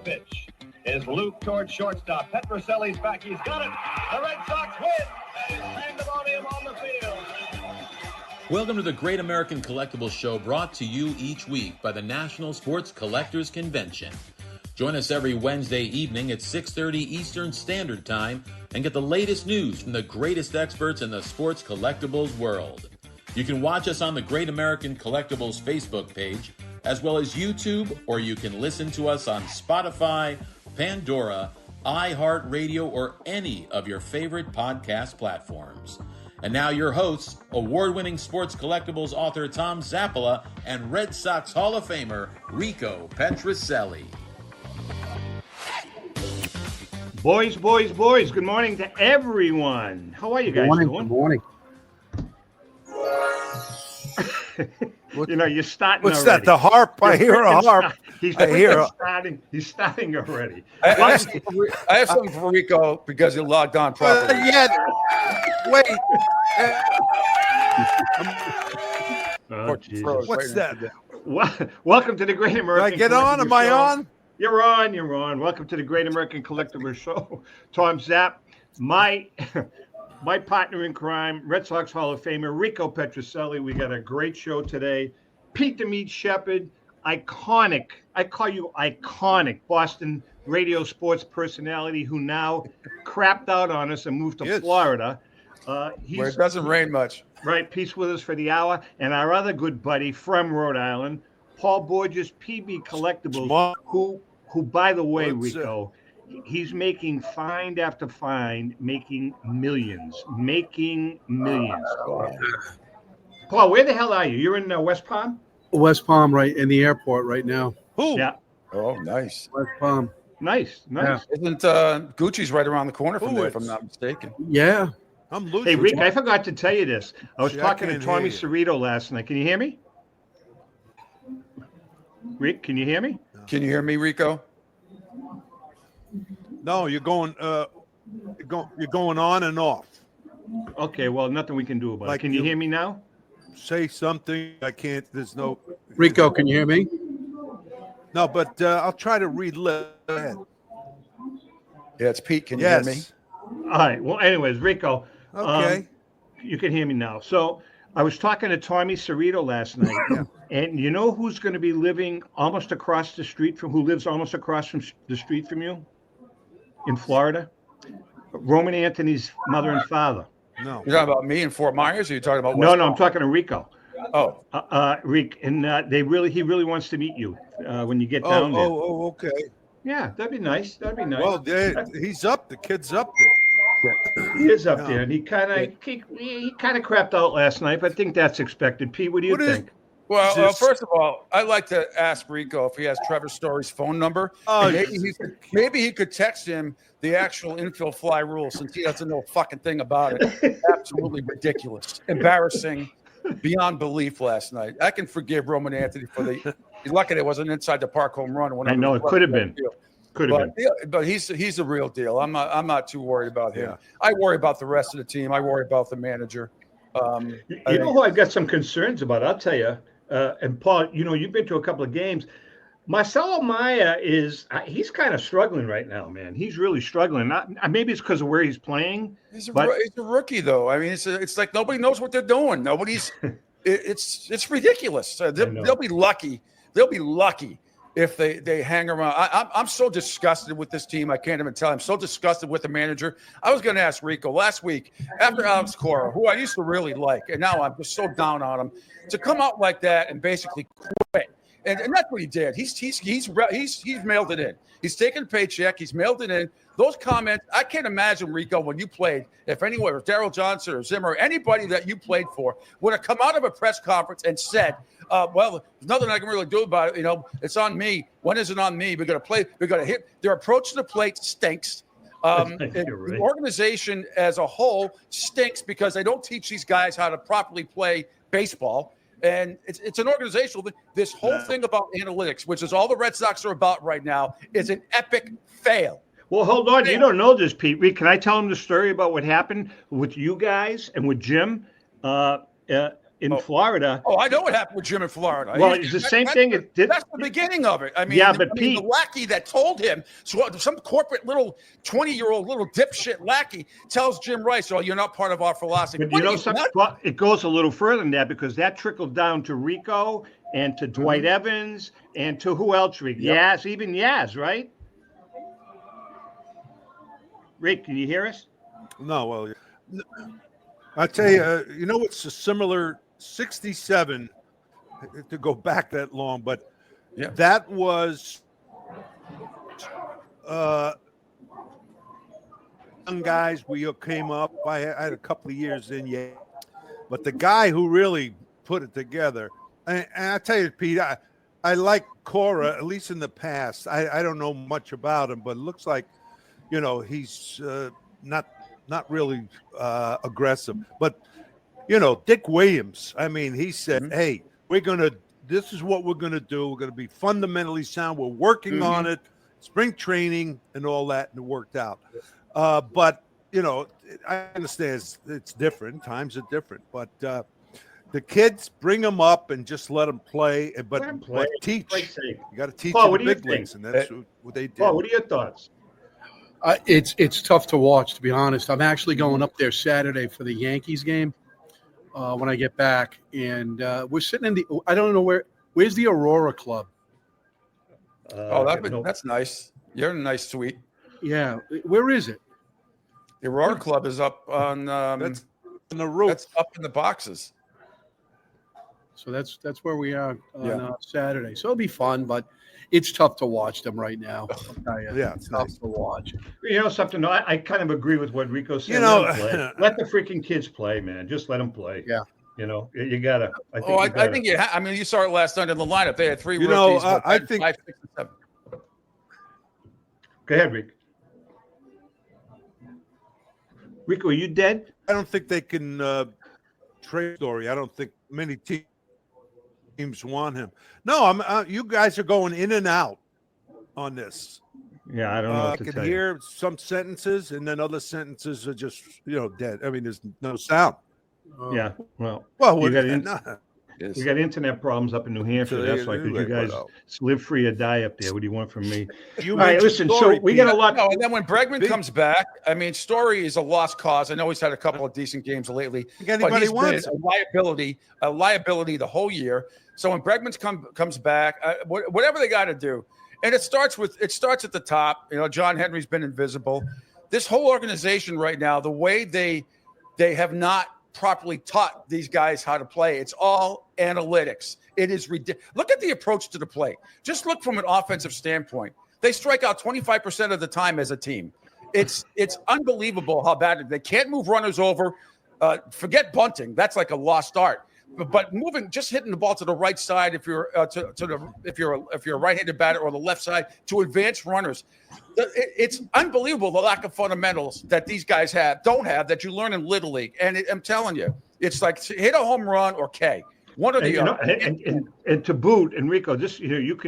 pitch. His loop towards shortstop. Petroselli's back. He's got it. The Red Sox win. And he's pandemonium on the field. Welcome to the Great American Collectibles Show, brought to you each week by the National Sports Collectors Convention. Join us every Wednesday evening at 6:30 Eastern Standard Time and get the latest news from the greatest experts in the sports collectibles world. You can watch us on the Great American Collectibles Facebook page, as well as YouTube, or you can listen to us on Spotify, Pandora, iHeartRadio, or any of your favorite podcast platforms. And now your hosts, award-winning sports collectibles author Tom Zappola and Red Sox Hall of Famer Rico Petroselli. Boys, good morning to everyone. How are you guys doing? Good morning. You know, you're starting What's already. that, the harp? I hear a harp. He's starting already. I have something for Rico because he logged on properly. Wait. Oh, What's that? Welcome to the Great American Do I get on? Collectibles Am I Show. on? You're on. Welcome to the Great American Collectibles Show. Tom Zapp, my partner in crime, Red Sox Hall of Famer Rico Petroselli. We got a great show today. Pete the Meat Shepherd, iconic, I call you iconic Boston radio sports personality who now crapped out on us and moved to Florida. Where it doesn't rain much. Right, Pete's with us for the hour. And our other good buddy from Rhode Island, Paul Borges, PB Collectibles, who by the way, Rico, he's making find after find, making millions. Paul, where the hell are you? You're in West Palm? West Palm, right in the airport right now. Yeah. Oh, nice. West Palm. Nice. Yeah. Isn't Gucci's right around the corner from there, if I'm not mistaken? Yeah. I'm losing. Hey, Rick, I forgot to tell you this. I was talking to can't Tommy hear Cerrito last night. Can you hear me? Rick, can you hear me? Can you hear me, Rico? No, you're going on and off. Okay, well, nothing we can do about it. Like Can you you- hear me now? Say something. I can't. There's no. Rico, can you hear me? No, but I'll try to read. Go ahead. Yeah, it's Pete. Can you hear me? Yes. All right. Well, anyways, Rico. Okay. You can hear me now. So I was talking to Tommy Cerrito last night, and you know who's going to be living almost across the street from, who lives almost across from the street from you in Florida? Roman Anthony's mother and father. No. You're talking about me in Fort Myers, or you're talking about No, West I'm Palm? talking to Rico. Oh, Rick, and he really wants to meet you when you get down there. Oh, okay. Yeah, that'd be nice. Well, he's up. The kid's up there. He is up there, and he kind of crapped out last night, but I think that's expected. Pete, what do you think? well, first of all, I'd like to ask Rico if he has Trevor Story's phone number. Oh, Maybe he could text him the actual infield fly rule, since he doesn't know a fucking thing about it. Absolutely ridiculous, embarrassing, beyond belief last night. I can forgive Roman Anthony for he's lucky it wasn't inside the park home run. I know it could have been. But he's the real deal. I'm not too worried about him. Yeah. I worry about the rest of the team. I worry about the manager. You know who I've got some concerns about? I'll tell you. And Paul, you know, you've been to a couple of games. Marcelo Maya he's kind of struggling right now, man. He's really struggling. Maybe it's because of where he's playing. He's a rookie, though. I mean, it's like nobody knows what they're doing. It's ridiculous. They'll be lucky. They'll be lucky if they hang around. I'm so disgusted with this team. I can't even tell. I'm so disgusted with the manager. I was going to ask Rico last week after Alex Cora, who I used to really like, and now I'm just so down on him, to come out like that and basically quit. And that's what he did. He's mailed it in. He's taken a paycheck. He's mailed it in. Those comments, I can't imagine, Rico, when you played, if anyone, or Daryl Johnson or Zimmer, or anybody that you played for would have come out of a press conference and said, well, there's nothing I can really do about it. You know, it's on me. When is it on me? We're going to play. We're going to hit. Their approach to the plate stinks. Right. The organization as a whole stinks because they don't teach these guys how to properly play baseball. And it's an organizational thing. This whole thing about analytics, which is all the Red Sox are about right now, is an epic fail. Well, hold on. You don't know this, Pete. Can I tell him the story about what happened with you guys and with Jim? in Florida. Oh, I know what happened with Jim in Florida. Well, it's the same thing. That's the beginning of it. I mean, yeah, but Pete, the lackey that told him, so some corporate little 20-year-old little dipshit lackey tells Jim Rice, "Oh, you're not part of our philosophy." But you know something? Well, it goes a little further than that because that trickled down to Rico and to Dwight Evans and to who else, Rick? Yep. Yaz, even Yaz, right? Rick, can you hear us? No, well, I tell you, you know, it's a similar 67 to go back that long, but that was young guys. We came up. I had a couple of years in, but the guy who really put it together, and I tell you, Pete, I like Cora, at least in the past. I don't know much about him, but it looks like, you know, he's not really aggressive. But, you know, Dick Williams, I mean, he said, hey, this is what we're going to do. We're going to be fundamentally sound. We're working on it, spring training and all that, and it worked out. But, you know, I understand it's different. Times are different. But the kids, bring them up and just let them play. But teach. You got to teach Paul, the big leagues, and that's what they did. Paul, what are your thoughts? It's tough to watch, to be honest. I'm actually going up there Saturday for the Yankees game when I get back, and we're sitting in I don't know where's the Aurora Club. That's nice. You're in a nice suite. Yeah, where is it? The Aurora Club is up on that's on the roof. That's up in the boxes. So that's where we are on Saturday. So it'll be fun, but it's tough to watch them right now. I'll tell you. Yeah, it's tough to watch. You know something? I kind of agree with what Rico said. You know, let the freaking kids play, man. Just let them play. Yeah. You know, you gotta. I think you. I mean, you saw it last night in the lineup. They had three rookies. I think 5, 6, and 7. Go ahead, Rick. Rico, are you dead? I don't think they can trade Story. I don't think many teams want him. No, you guys are going in and out on this. Yeah, I don't know. I can hear some sentences, and then other sentences are just dead. I mean, there's no sound. Yeah, well, we got internet problems up in New Hampshire. So that's why, because you guys live free or die up there. What do you want from me? All right, listen. Story, so we got a lot. No, and then when Bregman comes back, I mean, Story is a lost cause. I know he's had a couple of decent games lately, but he's been a liability the whole year. So when Bregman comes back, whatever they got to do, and it starts at the top. You know, John Henry's been invisible. This whole organization right now, the way they have not properly taught these guys how to play. It's all analytics. It is ridiculous. Look at the approach to the play. Just look from an offensive standpoint. They strike out 25% of the time as a team. It's unbelievable how bad they can't move runners over. Forget bunting. That's like a lost art. But moving, just hitting the ball to the right side if you're if you're a right-handed batter, or the left side to advance runners. It's unbelievable the lack of fundamentals that these guys don't have that you learn in Little League. And I'm telling you, it's like hit a home run or K. One or the other. And to boot, Enrico, this you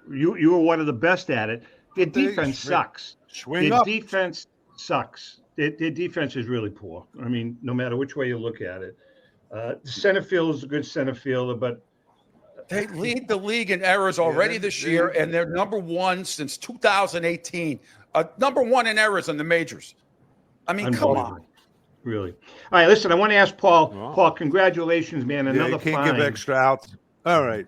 were one of the best at it. Their defense sucks. Defense sucks. Their defense is really poor. I mean, no matter which way you look at it. Center field is a good center fielder, but they lead the league in errors already this year, and they're number one since 2018. Number one in errors in the majors. I mean, come on. Really. All right, listen, I want to ask Paul. Paul, congratulations, man. Another you can't give extra outs. All right.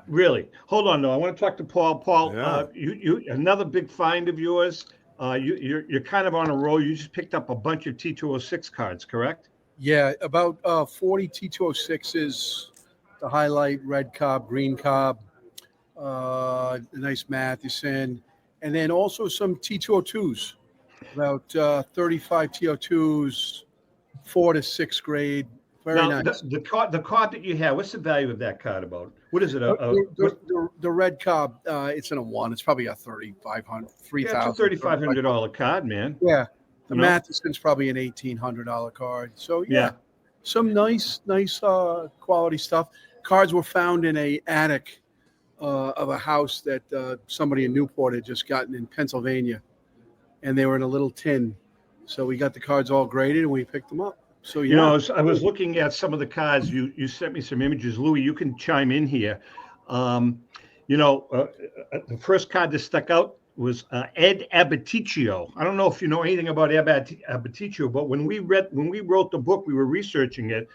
Really. Hold on, though. I want to talk to Paul. Paul, you another big find of yours. You're kind of on a roll. You just picked up a bunch of T206 cards, correct? Yeah, about 40 T206s, the highlight, red Cobb, green Cobb, nice Matheson, and then also some T202s, about 35 T202s, 4th to 6th grade. Very nice. The card that you have, what's the value of that card about? What is it? The red Cobb, it's in a 1. It's probably a $3,500, $3,000. Yeah, it's a $3,500 card, man. Yeah. The Matheson's probably an $1,800 card. So some nice quality stuff. Cards were found in a attic of a house that somebody in Newport had just gotten in Pennsylvania, and they were in a little tin. So we got the cards all graded and we picked them up. So yeah, You know, I was looking at some of the cards. You sent me some images, Louis. You can chime in here. Um, the first card that stuck out was Ed Abaticchio. I don't know if you know anything about Abaticchio, but when we wrote the book, we were researching it.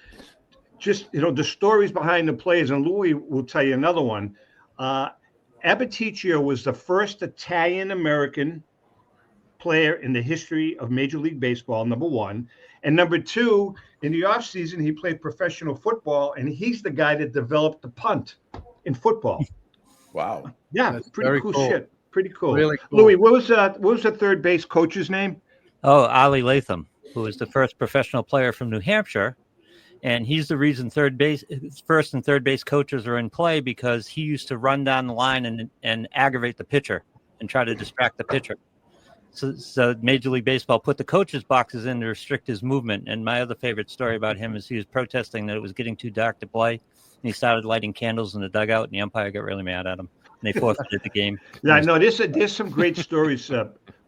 Just the stories behind the players, and Louis will tell you another one. Abaticchio was the first Italian American player in the history of Major League Baseball, number one. And number two, in the offseason, he played professional football, and he's the guy that developed the punt in football. Wow. Yeah, That's pretty cool shit. Pretty cool. Really cool. Louis, what was the third base coach's name? Oh, Ali Latham, who was the first professional player from New Hampshire. And he's the reason first and third base coaches are in play, because he used to run down the line and aggravate the pitcher and try to distract the pitcher. So Major League Baseball put the coaches' boxes in to restrict his movement. And my other favorite story about him is he was protesting that it was getting too dark to play. And he started lighting candles in the dugout, and the umpire got really mad at him. And they forfeited the game. Yeah, no, there's some great stories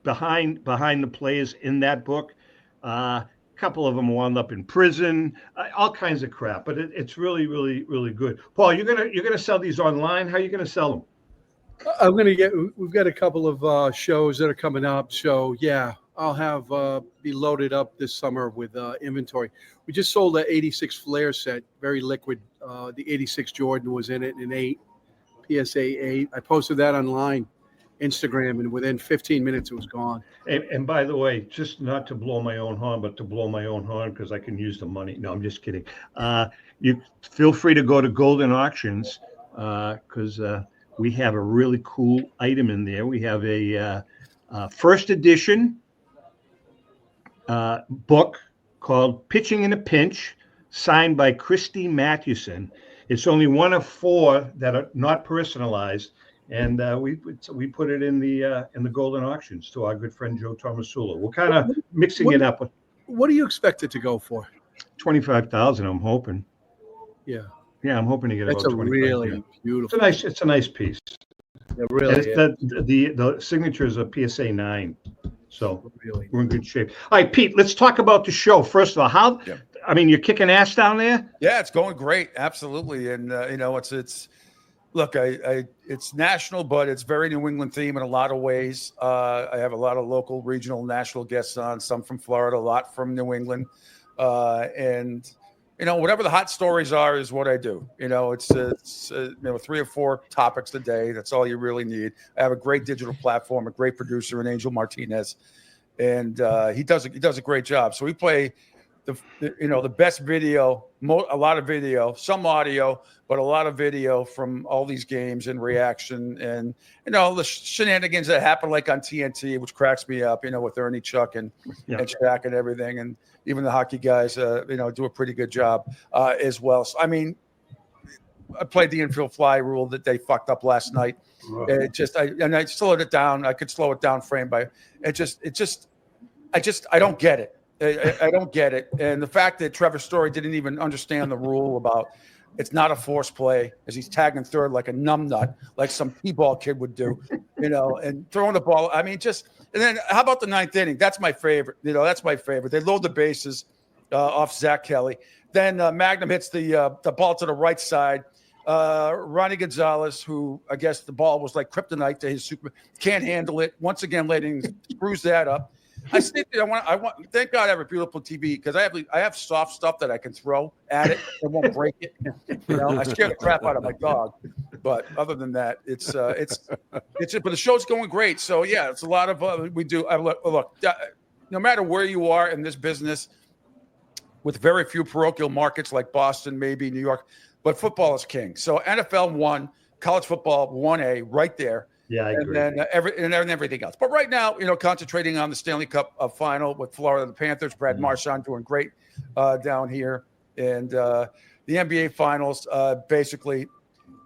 behind the players in that book. A couple of them wound up in prison, all kinds of crap. But it's really, really, really good. Paul, you're gonna sell these online. How are you gonna sell them? we've got a couple of shows that are coming up. So yeah, I'll have be loaded up this summer with inventory. We just sold an 86 Flair set, very liquid. The 86 Jordan was in it, an 8, PSA 8. I posted that online, Instagram, and within 15 minutes it was gone. And by the way, just not to blow my own horn, but to blow my own horn because I can use the money. No, I'm just kidding. You feel free to go to Golden Auctions because we have a really cool item in there. We have a first edition book called Pitching in a Pinch, signed by Christy Mathewson. It's only one of 4 that are not personalized. And we put it in the Golden Auctions to our good friend Joe Tomasula. We're kind of mixing it up. What do you expect it to go for? 25,000. I'm hoping. Yeah, I'm hoping to get that's about a 25. really beautiful. It's a nice piece. Yeah, really. The signature is a PSA 9, so Really. we're in good shape. All right, Pete, let's talk about the show. First of all, you're kicking ass down there. Yeah, it's going great, absolutely, and it's. Look, it's national, but it's very New England theme in a lot of ways. I have a lot of local, regional, national guests on, some from Florida, a lot from New England. And, whatever the hot stories are is what I do. It's 3 or 4 topics a day. That's all you really need. I have a great digital platform, a great producer in Angel Martinez. And he does a great job. So we play the best video, a lot of video, some audio, but a lot of video from all these games and reaction and, the shenanigans that happen like on TNT, which cracks me up, with Ernie, Chuck, and Shaq and everything. And even the hockey guys, do a pretty good job as well. So, I played the infield fly rule that they fucked up last night. I slowed it down. I could slow it down frame by I don't get it. I don't get it. And the fact that Trevor Story didn't even understand the rule about it's not a force play as he's tagging third like a numbnut, like some T-ball kid would do, and throwing the ball. And then how about the 9th inning? That's my favorite. That's my favorite. They load the bases off Zach Kelly. Then Magnum hits the ball to the right side. Ronnie Gonzalez, who I guess the ball was like kryptonite to his super, can't handle it. Once again, screws that up. I want. Thank God I have a beautiful TV because I have soft stuff that I can throw at it and won't break it. I scare the crap out of my dog, but other than that, it's. But the show's going great. So yeah, it's a lot of we do. Look, no matter where you are in this business, with very few parochial markets like Boston, maybe New York, but football is king. So NFL 1, college football 1A, right there. Yeah, I agree. And then everything else. But right now, concentrating on the Stanley Cup final with Florida, the Panthers, Brad Marchand doing great down here. And the NBA finals, basically,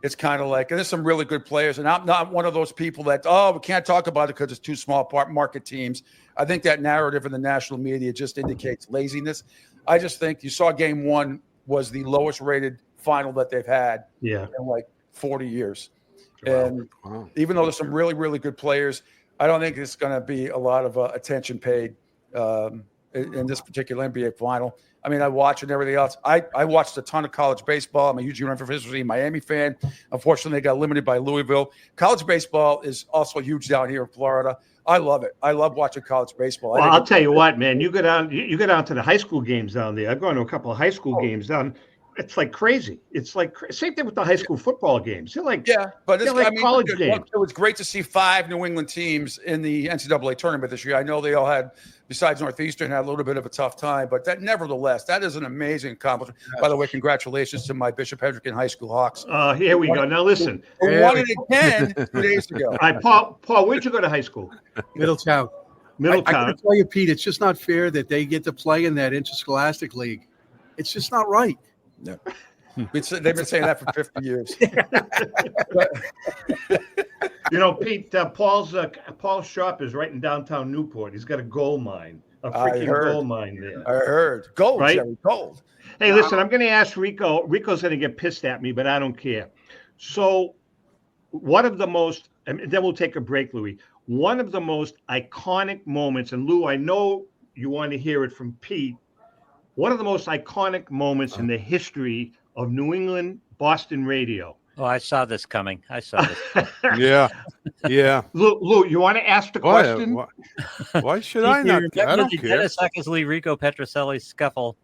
it's kind of like, and there's some really good players. And I'm not one of those people that, we can't talk about it because it's too small market teams. I think that narrative in the national media just indicates laziness. I just think you saw game 1 was the lowest rated final that they've had in like 40 years. And even though there's some really, really good players, I don't think it's going to be a lot of attention paid in this particular NBA final. I mean, I watch and everything else. I watched a ton of college baseball. I'm a huge University of Miami fan. Unfortunately, they got limited by Louisville. College baseball is also huge down here in Florida. I love it. I love watching college baseball. Well, I'll tell you what, man. You go down to the high school games down there. I've gone to a couple of high school games down. It's like crazy. It's like same thing with the high school football games. They're like but it's like college games. It was great to see 5 New England teams in the NCAA tournament this year. I know they all had, besides Northeastern, had a little bit of a tough time, but nevertheless, that is an amazing accomplishment. By the way, congratulations to my Bishop Hendricken High School Hawks. Here we go. Now listen, we won it again 2 days ago. All right, Paul, where'd you go to high school? Middletown. I gotta tell you, Pete, it's just not fair that they get to play in that interscholastic league. It's just not right. No. They've been saying that for 50 years. Pete, Paul's shop is right in downtown Newport. He's got a gold mine, a freaking gold mine there. I heard. Gold, right? Jerry, gold. Hey, listen, I'm going to ask Rico. Rico's going to get pissed at me, but I don't care. So one of the most, and then we'll take a break, Louis. One of the most iconic moments, and Lou, I know you want to hear it from Pete. One of the most iconic moments in the history of New England Boston radio. Oh, I saw this coming. Yeah. Lou, you want to ask the question? Why should I not? I don't care. Dennis Eckersley, Rico Petroselli scuffle,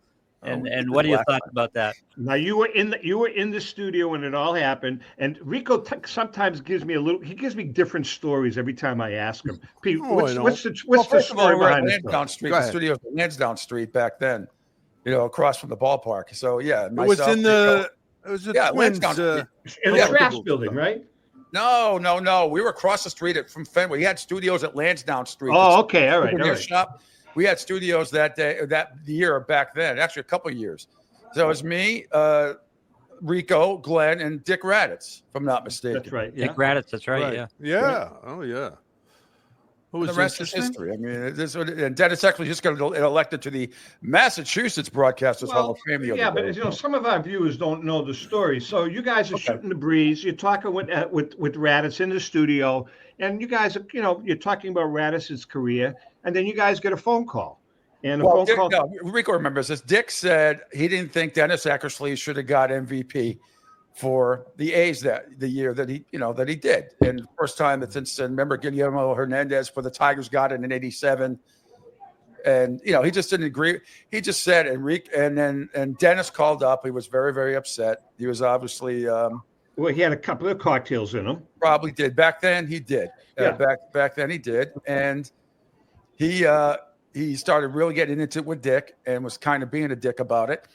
and what do you thought about that? Now you were in the studio when it all happened, and Rico sometimes gives me different stories every time I ask him. Pete, what's the story behind Lansdowne Street? The studio was Lansdowne Street back then. Across from the ballpark. So it was in the Twins, in the Traps building, right? No. We were across the street from Fenway. We had studios at Lansdowne Street. Oh, okay, all right. Shop. We had studios that year back then. Actually, a couple of years. So it was me, Rico, Glenn, and Dick Raditz, if I'm not mistaken. That's right. Yeah. Dick Raditz. That's right. Yeah. Yeah. Oh, yeah. The rest is history. I mean, and Dennis actually just got elected to the Massachusetts Broadcasters Hall of Fame. But some of our viewers don't know the story. So you guys are shooting the breeze. You're talking with Raditz in the studio, and you guys are, you're talking about Raditz's career, and then you guys get a phone call. And Rico remembers this. Dick said he didn't think Dennis Eckersley should have got MVP for the A's the year that he did. And the first time that since, remember, Guillermo Hernandez for the Tigers got it in 87. And, he just didn't agree. He just said, and Dennis called up. He was very, very upset. He was obviously, he had a couple of cocktails in him. Probably did. Back then he did. Yeah. Back then he did. And he started really getting into it with Dick and was kind of being a dick about it,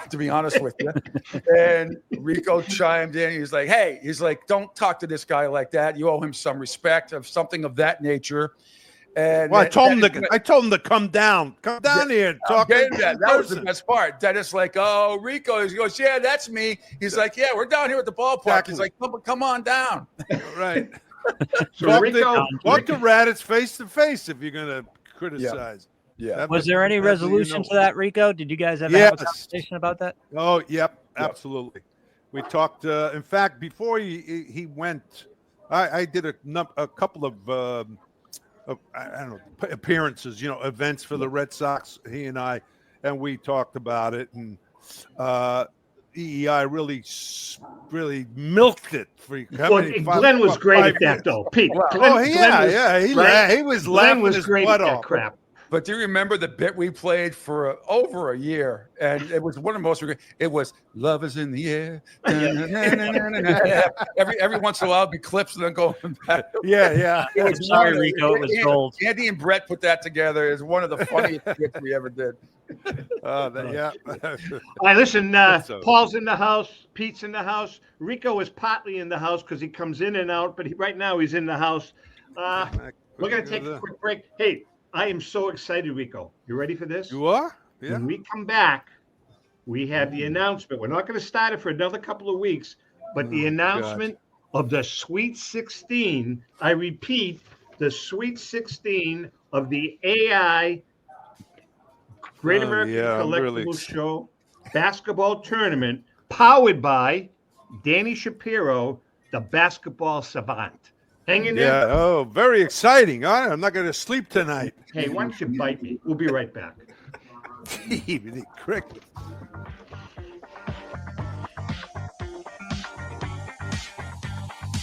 to be honest with you. And Rico chimed in. He's like, don't talk to this guy like that. You owe him some respect, of something of that nature. And I told him to come down here and talk. That was the best part. Dennis oh, Rico. He goes, yeah, that's me. He's like, yeah, we're down here at the ballpark. Exactly. He's like, come on down. Right. So talk to Raditz face to face if you're going to criticize. Yeah. Was there any resolution to that, Rico? Did you guys ever have a conversation about that? Oh, yep, absolutely. We talked. In fact, before he went, I did a couple of appearances, events for the Red Sox. He and I, and we talked about it, and EEI really milked it for you. Glenn was great at that, though. Pete. Glenn, he was laughing his butt off. Crap. But do you remember the bit we played for over a year? And it was one of the most. It was "Love Is in the Air." every once in a while, it'd be clips and then going back. Yeah. Sorry, Rico. It was gold. Andy and Brett put that together. It's one of the funniest bits we ever did. All right, listen. Paul's in the house. Pete's in the house. Rico is partly in the house because he comes in and out. But right now, he's in the house. We're gonna take a quick break. Hey. I am so excited, Rico. You ready for this? You are? Yeah. When we come back, we have the announcement. We're not going to start it for another couple of weeks, but the announcement of the Sweet 16. I repeat, the Sweet 16 of the AI Great American Collectibles Show basketball tournament, powered by Danny Shapiro, the basketball savant. Hang in there. Yeah. Oh, very exciting. I'm not going to sleep tonight. Hey, why don't you bite me? We'll be right back. Cricket.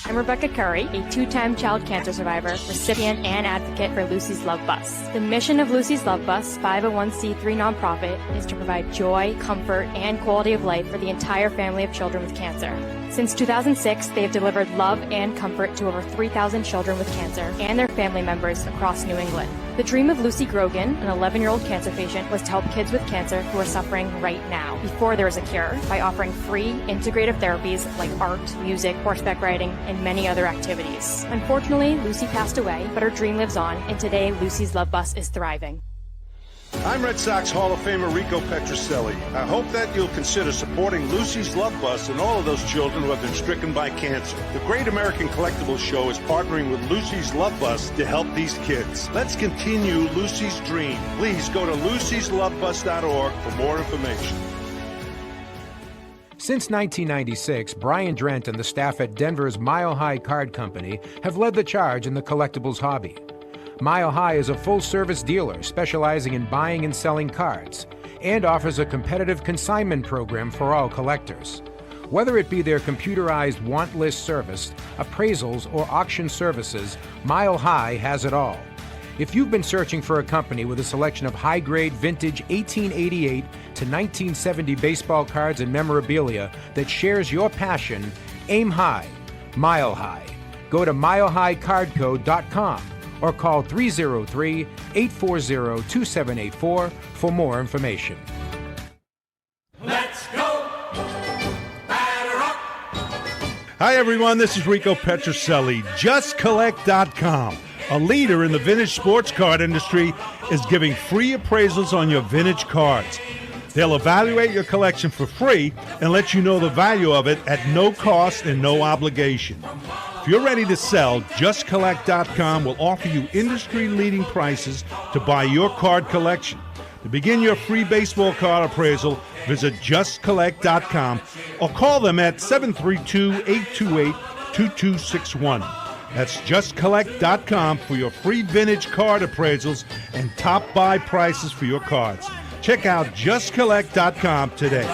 I'm Rebecca Curry, a two-time child cancer survivor, recipient, and advocate for Lucy's Love Bus. The mission of Lucy's Love Bus, 501c3 nonprofit, is to provide joy, comfort, and quality of life for the entire family of children with cancer. Since 2006, they have delivered love and comfort to over 3,000 children with cancer and their family members across New England. The dream of Lucy Grogan, an 11-year-old cancer patient, was to help kids with cancer who are suffering right now, before there is a cure, by offering free, integrative therapies like art, music, horseback riding, and many other activities. Unfortunately, Lucy passed away, but her dream lives on, and today Lucy's Love Bus is thriving. I'm Red Sox Hall of Famer Rico Petroselli. I hope that you'll consider supporting Lucy's Love Bus and all of those children who have been stricken by cancer. The Great American Collectibles Show is partnering with Lucy's Love Bus to help these kids. Let's continue Lucy's dream. Please go to lucyslovebus.org for more information. Since 1996, Brian Drent and the staff at Denver's Mile High Card Company have led the charge in the collectibles hobby. Mile High is a full-service dealer specializing in buying and selling cards and offers a competitive consignment program for all collectors. Whether it be their computerized want list service, appraisals, or auction services, Mile High has it all. If you've been searching for a company with a selection of high-grade vintage 1888 to 1970 baseball cards and memorabilia that shares your passion, aim high, Mile High. Go to milehighcardco.com or call 303-840-2784 for more information. Let's go! Batter up! Hi, everyone. This is Rico Petroselli. JustCollect.com, a leader in the vintage sports card industry, is giving free appraisals on your vintage cards. They'll evaluate your collection for free and let you know the value of it at no cost and no obligation. If you're ready to sell, JustCollect.com will offer you industry-leading prices to buy your card collection. To begin your free baseball card appraisal, visit JustCollect.com or call them at 732-828-2261. That's JustCollect.com for your free vintage card appraisals and top buy prices for your cards. Check out JustCollect.com today.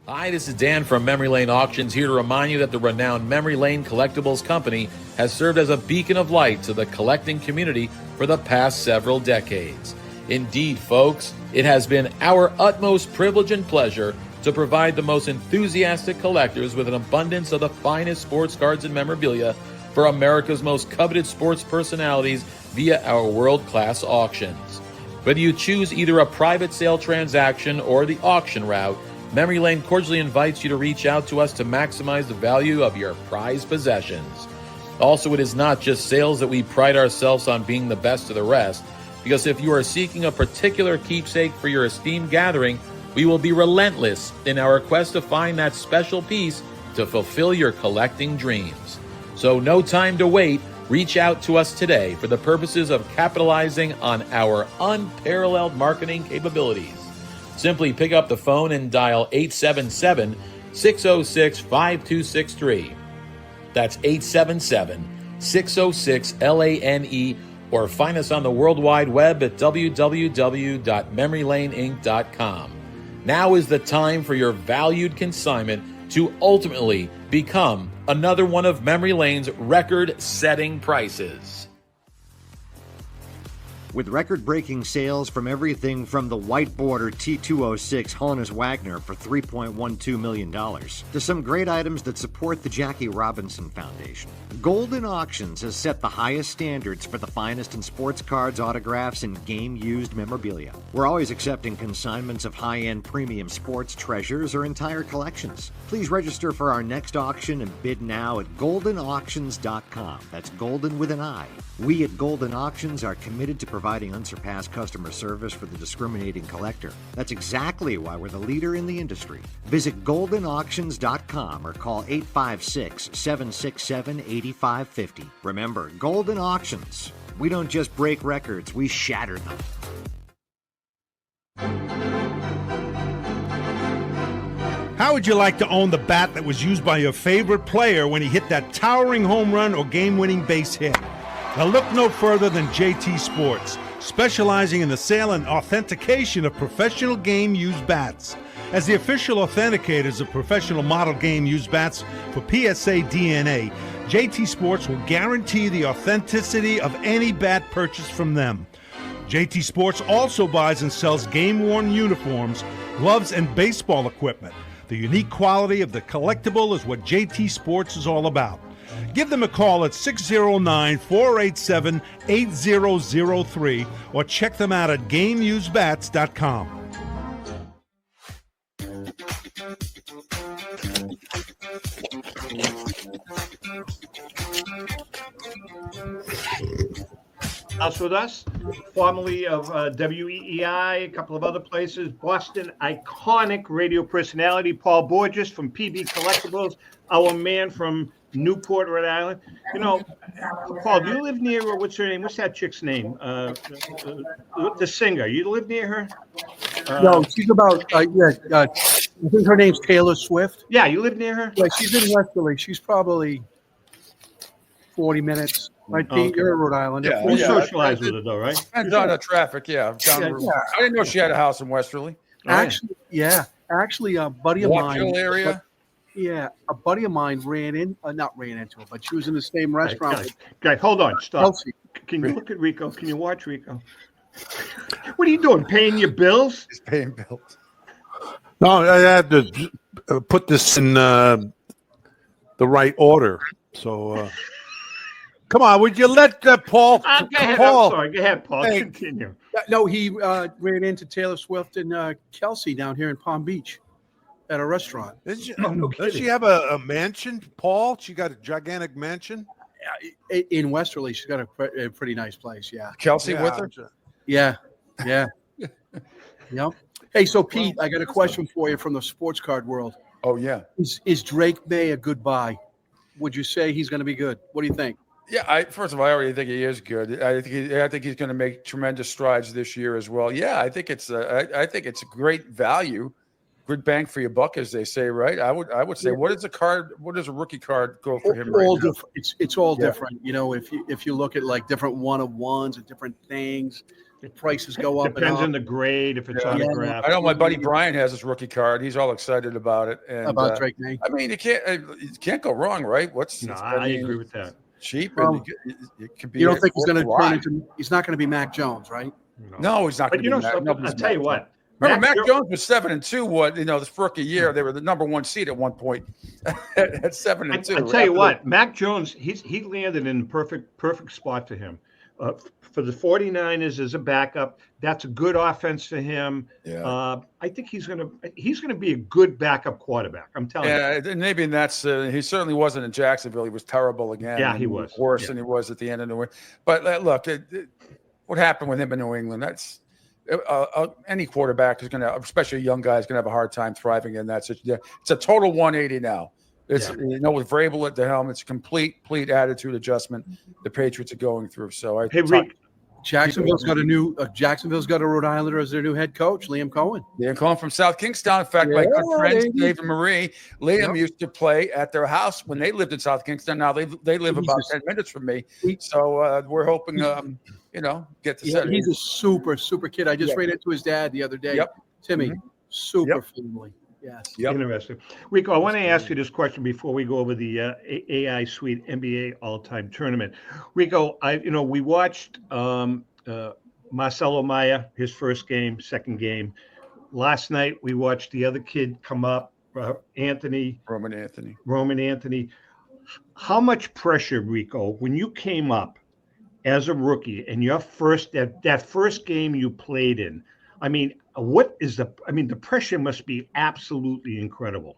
Hi, this is Dan from Memory Lane Auctions, here to remind you that the renowned Memory Lane Collectibles Company has served as a beacon of light to the collecting community for the past several decades. Indeed, folks, it has been our utmost privilege and pleasure to provide the most enthusiastic collectors with an abundance of the finest sports cards and memorabilia for America's most coveted sports personalities via our world-class auctions. Whether you choose either a private sale transaction or the auction route, Memory Lane cordially invites you to reach out to us to maximize the value of your prized possessions. Also, it is not just sales that we pride ourselves on being the best of the rest, because if you are seeking a particular keepsake for your esteemed gathering, we will be relentless in our quest to find that special piece to fulfill your collecting dreams. So no time to wait. Reach out to us today for the purposes of capitalizing on our unparalleled marketing capabilities. Simply pick up the phone and dial 877-606-5263. That's 877-606-LANE, or find us on the World Wide Web at www.memorylaneinc.com. Now is the time for your valued consignment to ultimately become another one of Memory Lane's record-setting prices. With record-breaking sales from everything from the white border T206 Honus Wagner for $3.12 million to some great items that support the Jackie Robinson Foundation, Golden Auctions has set the highest standards for the finest in sports cards, autographs, and game-used memorabilia. We're always accepting consignments of high-end premium sports treasures or entire collections. Please register for our next auction and bid now at goldenauctions.com. That's golden with an I. We at Golden Auctions are committed to providing unsurpassed customer service for the discriminating collector. That's exactly why we're the leader in the industry. Visit goldenauctions.com or call 856-767-8550. Remember, Golden Auctions. We don't just break records, we shatter them. How would you like to own the bat that was used by your favorite player when he hit that towering home run or game-winning base hit? Now look no further than JT Sports. specializing in the sale and authentication of professional game used bats. As the official authenticators of professional model game used bats for PSA DNA, JT Sports will guarantee the authenticity of any bat purchased from them. JT Sports also buys and sells game-worn uniforms, gloves, and baseball equipment. The unique quality of the collectible is what JT Sports is all about. Give them a call at 609-487-8003 or check them out at GameUseBats.com. House with us, formerly of WEEI, a couple of other places, Boston iconic radio personality, Paul Borges from PB Collectibles, our man from Newport, Rhode Island. You know, Paul, do you live near, what's her name? What's that chick's name? The singer. You live near her? No, she's about, I think her name's Taylor Swift. Yeah, you live near her? Yeah, she's in Westerly. She's probably 40 minutes. Right, Pete? Okay. You're in Rhode Island. Yeah, You yeah. socialize with her, though, right? Depends on the traffic, yeah. Down the road. I didn't know she had a house in Westerly. Actually, a buddy of mine. Walkville area? Yeah, a buddy of mine not ran into her, but she was in the same restaurant. Guys, hold on, stop. Kelsey. Can you look at Rico? Can you watch Rico? What are you doing? Paying your bills? He's paying bills. No, I had to put this in the right order. So, come on, would you let Paul? Go ahead, Paul. I'm sorry. Go ahead, Paul. Hey. Continue. No, he ran into Taylor Swift and Kelsey down here in Palm Beach at a restaurant. Does she have a mansion, Paul? She got a gigantic mansion? In Westerly. She's got a pretty nice place, yeah. Kelsey with her? Yeah. Yep. Hey, so Pete, I got a question for you from the sports card world. Oh, yeah. Is Drake May a good buy? Would you say he's going to be good? What do you think? Yeah, first of all, I already think he is good. I think he's going to make tremendous strides this year as well. Yeah, I think it's a great value, good bang for your buck, as they say, right? I would say, what does a rookie card go for him right now? It's all different. You know, if you look at like different one-of-ones and different things, the prices go up. Depends on the grade, if it's autographed. I know my buddy Brian has his rookie card. He's all excited about it. And, about Drake May. I mean, you can't go wrong, right? I agree with that. Cheap. Well, it could be. You don't think he's going to turn into? He's not going to be Mac Jones, right? No, he's not going to be. I'll tell you what. Remember, Mac Jones was 7-2. This rookie year, they were the number one seed at one point at 7-2. I tell you what, Mac Jones, he landed in the perfect spot for him. For the 49ers as a backup, that's a good offense for him. Yeah. I think he's gonna be a good backup quarterback. I'm telling you. Yeah, maybe that's he certainly wasn't in Jacksonville. He was terrible again. Yeah, he was worse than he was at the end of the year. But look, what happened with him in New England? That's any quarterback is going to, especially a young guy, is going to have a hard time thriving in that situation. It's a total 180 now. It's with Vrabel at the helm, it's a complete attitude adjustment the Patriots are going through. So Rick, Jacksonville's got a Rhode Islander as their new head coach, Liam Cohen. Liam Cohen from South Kingstown. In fact, my good friends Dave and Marie, Liam used to play at their house when they lived in South Kingstown. Now they live about 10 minutes from me. So we're hoping get to set. He's a super kid. I just ran into his dad the other day. Yep. Timmy, super friendly. Yes. Yep. Interesting. Rico, I want to ask you this question before we go over the AI Suite NBA All-Time Tournament. Rico, we watched Marcelo Maya, his first game, second game. Last night we watched the other kid come up, Roman Anthony. How much pressure, Rico, when you came up as a rookie and your that first game you played in? I mean, the pressure must be absolutely incredible.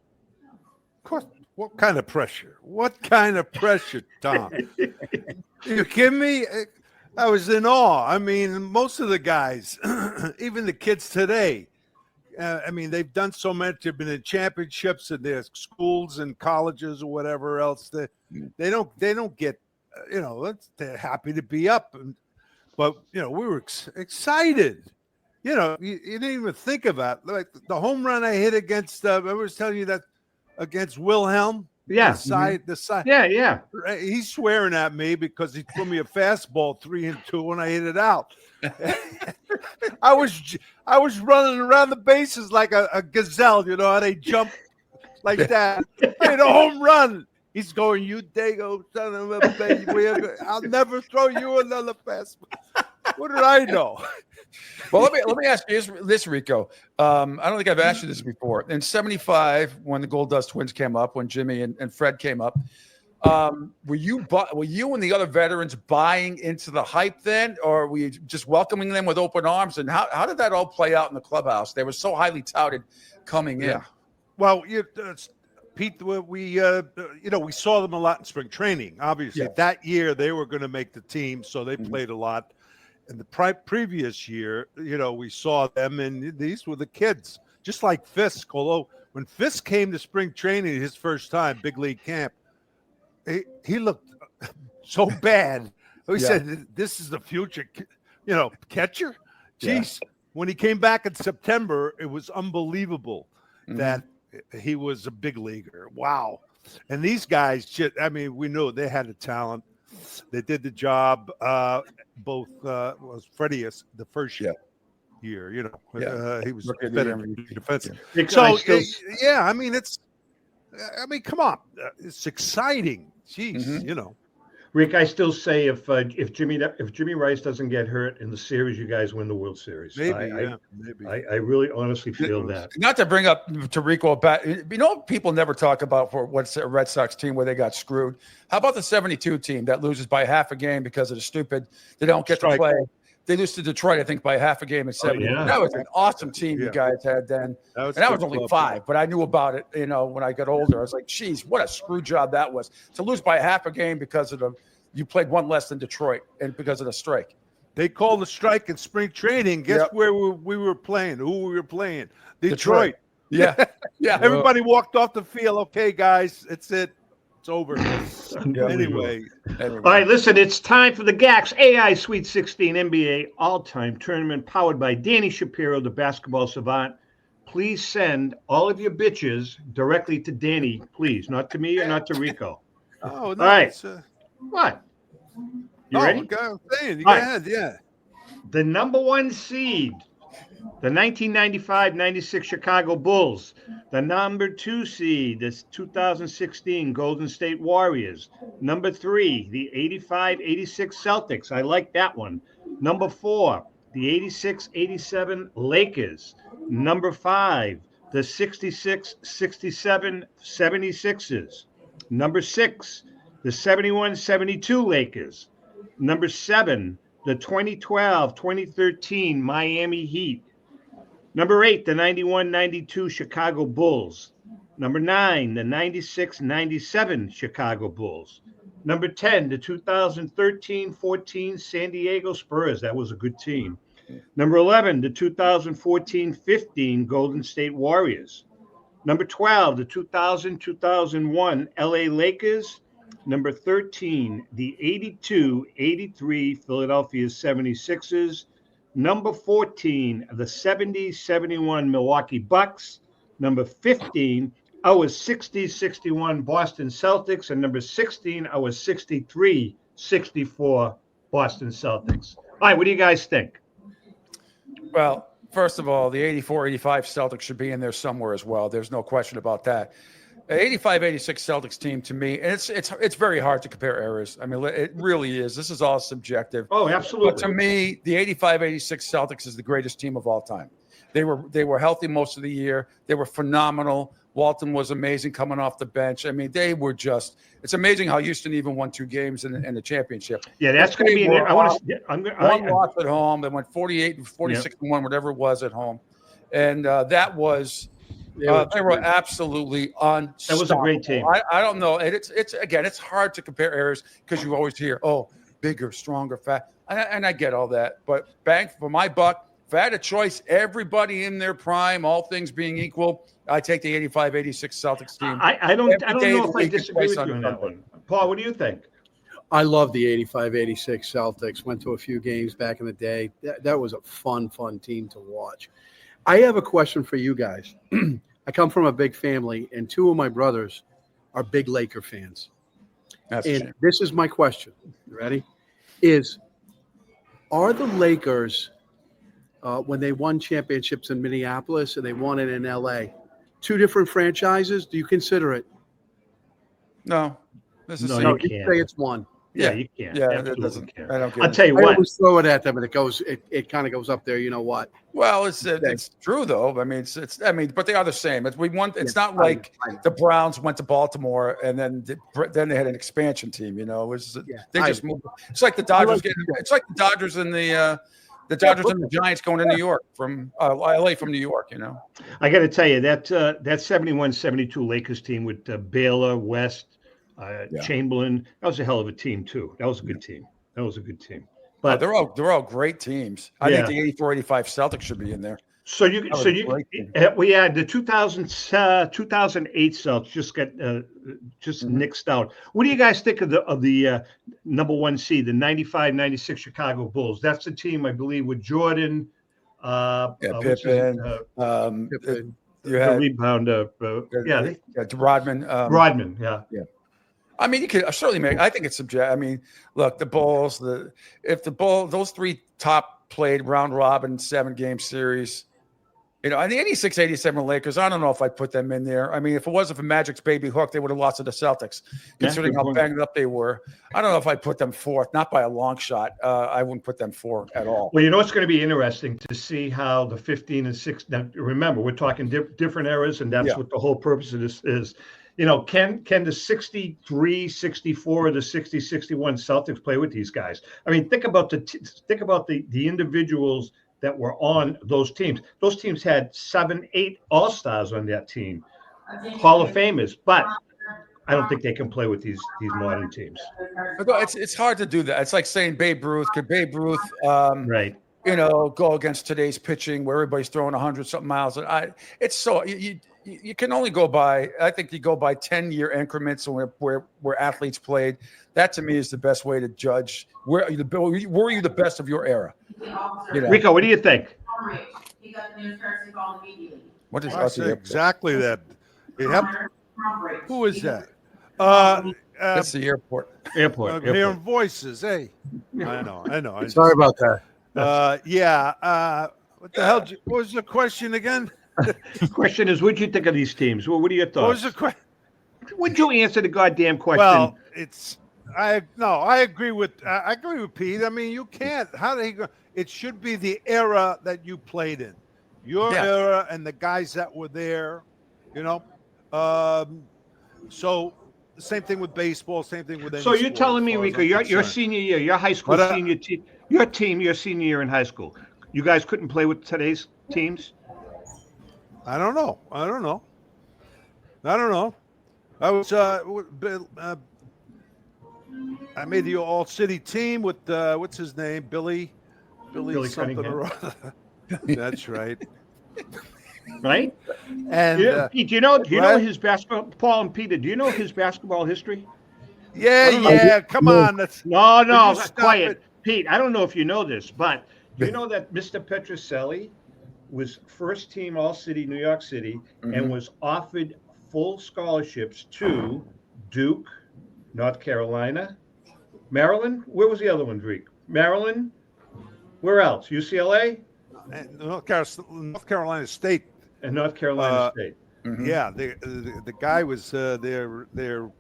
Of course. What kind of pressure? What kind of pressure, Tom? You kidding me? I was in awe. I mean, most of the guys, even the kids today, they've done so much. They've been in championships in their schools and colleges or whatever else. They don't get, they're happy to be up. But we were excited. You didn't even think about it. Like the home run I hit against, I was telling you that against Wilhelm. Yeah. The side. Yeah. He's swearing at me because he threw me a fastball 3-2 and I hit it out. I was running around the bases like a gazelle, you know how they jump like that. I hit a home run. He's going, you dago son of a baby. I'll never throw you another fastball. What did I know? Well, let me ask you this, Rico. I don't think I've asked you this before. In '75, when the Gold Dust Twins came up, when Jimmy and Fred came up, were you and the other veterans buying into the hype then, or were you just welcoming them with open arms? And how did that all play out in the clubhouse? They were so highly touted coming in. Well, Pete, we saw them a lot in spring training. Obviously, that year they were going to make the team, so they played a lot. And the previous year, we saw them, and these were the kids, just like Fisk. Although when Fisk came to spring training his first time, big league camp, he looked so bad. We said, "This is the future, catcher." Jeez, when he came back in September, it was unbelievable that he was a big leaguer. Wow! And these guys, we knew they had the talent. They did the job. Both was Freddie the first year. He was better defensive. So come on, it's exciting. Jeez, Rick, I still say if Jimmy Rice doesn't get hurt in the series, you guys win the World Series. Maybe. I really honestly feel that. Not to bring up to Rico back, people never talk about for what's a Red Sox team where they got screwed. How about the '72 team that loses by half a game because of the stupid? They don't get to play. They lose to Detroit, I think, by half a game in '70. That was an awesome team you guys had then. That was only 5, but I knew about it. When I got older, I was like, "Geez, what a screw job that was to lose by half a game because of you played one less than Detroit and because of the strike." They called the strike in spring training. Guess where we were playing? Who we were playing? Detroit. Yeah. Everybody walked off the field. Okay, guys, it's it. It's over. Anyway. All right, listen, it's time for the GAX AI Sweet 16 NBA All-Time Tournament powered by Danny Shapiro, the basketball savant. Please send all of your bitches directly to Danny, please, not to me or not to Rico. Oh, no. All right. What? You ready? Go ahead, yeah. The number 1 seed, the 1995-96 Chicago Bulls. The number 2 seed, the 2016 Golden State Warriors. Number 3, the 85-86 Celtics. I like that one. Number 4, the 86-87 Lakers. Number 5, the 66-67 76ers. Number 6, the 71-72 Lakers. Number 7, the 2012-2013 Miami Heat. Number 8, the 91-92 Chicago Bulls. Number 9, the 96-97 Chicago Bulls. Number 10, the 2013-14 San Diego Spurs. That was a good team. Number 11, the 2014-15 Golden State Warriors. Number 12, the 2000-2001 LA Lakers. Number 13, the 82-83 Philadelphia 76ers. Number 14, the 70-71 Milwaukee Bucks. Number 15, our 60-61 Boston Celtics. And number 16, our 63-64 Boston Celtics. All right, what do you guys think? Well, first of all, the 84-85 Celtics should be in there somewhere as well. There's no question about that. 85-86 Celtics team, to me, and it's very hard to compare eras. I mean, it really is. This is all subjective. Oh, absolutely. But to me, the 85-86 Celtics is the greatest team of all time. They were healthy most of the year. They were phenomenal. Walton was amazing coming off the bench. I mean, they were just. It's amazing how Houston even won 2 games in the championship. Yeah, that's going to be. One loss at home. They went 48 and 46 and 1, whatever it was at home, and that was. They were absolutely unstoppable. That was a great team. I don't know. It's hard to compare eras because you always hear, bigger, stronger, fat. And I get all that. But bang for my buck, if I had a choice, everybody in their prime, all things being equal, I take the 85-86 Celtics team. I don't know if I disagree with you on that one. Paul, what do you think? I love the 85-86 Celtics. Went to a few games back in the day. That was a fun team to watch. I have a question for you guys. I come from a big family, and 2 of my brothers are big Laker fans. That's a And shame. this is my question. You ready? Are the Lakers, when they won championships in Minneapolis and they won it in LA, two different franchises? Do you consider it? No, this is No, No, you you can't. say it's one. Yeah, you can't. Yeah, Absolutely it doesn't. can't. I don't get I'll it. tell you I what. always throw it at them, and it kind of goes up there. You know what? Well, it's true though. I mean, but they are the same. It's not like the Browns went to Baltimore and then they had an expansion team. You know, they just moved. It's like the Dodgers It's like the Dodgers and the Dodgers and the Giants going to New York from LA from New York. You know, I got to tell you that 71-72 Lakers team with Baylor, West, Chamberlain, that was a hell of a team too. That was a good team. But they're all great teams. I think the 84-85 Celtics should be in there. We had the 2008 Celtics just got nixed out. What do you guys think of the number one seed, the 95-96 Chicago Bulls? That's the team, I believe, with Jordan, Pippen. Pippen. You had the rebounder, Rodman. Rodman, yeah. I mean, you could certainly make. I think it's subjective. I mean, look, the Bulls. Those three top played round robin 7-game series. You know, and the 86-87 Lakers. I don't know if I'd put them in there. I mean, if it wasn't for Magic's baby hook, they would have lost to the Celtics. Considering how banged up they were, I don't know if I'd put them fourth. Not by a long shot. I wouldn't put them fourth at all. Well, you know, it's going to be interesting to see how the 15 and 6. Now, remember, we're talking different eras, and that's what the whole purpose of this is. You know, can the 63, 64, or the 60, 61 Celtics play with these guys? I mean, think about the individuals that were on those teams. Those teams had 7, 8 All-Stars on that team, Hall of Famers, but I don't think they can play with these modern teams. It's hard to do that. It's like saying Babe Ruth. Could Babe Ruth, right? You know, go against today's pitching where everybody's throwing 100-something miles? It's so you can only go by. I think you go by 10-year increments where athletes played. That to me is the best way to judge were you the best of your era. You know? Rico, what do you think? What is I say exactly that? Who is that? That's the airport. Airport. Hearing voices. Hey, I know. Sorry about that. What the hell? What was the question again? The question is, what do you think of these teams? What are your thoughts? What was the question? Would you answer the goddamn question? Well, I agree with Pete. I mean, you can't. How do you go? It should be the era that you played in, your era, and the guys that were there. You know, so the same thing with baseball. Same thing with. So you're telling me, Rico, your senior year, your high school senior team, your senior year in high school, you guys couldn't play with today's teams? I don't know. I was I made the all-city team with what's his name, Billy something or other. That's right. Right? And Pete, do you know his basketball? Paul and Peter, do you know his basketball history? Yeah. Come on. No. Quiet, Pete. I don't know if you know this, but do you know that Mr. Petroselli was first team All-City, New York City, and was offered full scholarships to Duke, North Carolina, Maryland. Where was the other one, Greek? Maryland. Where else? UCLA? North Carolina State. And North Carolina State. Yeah, the guy was the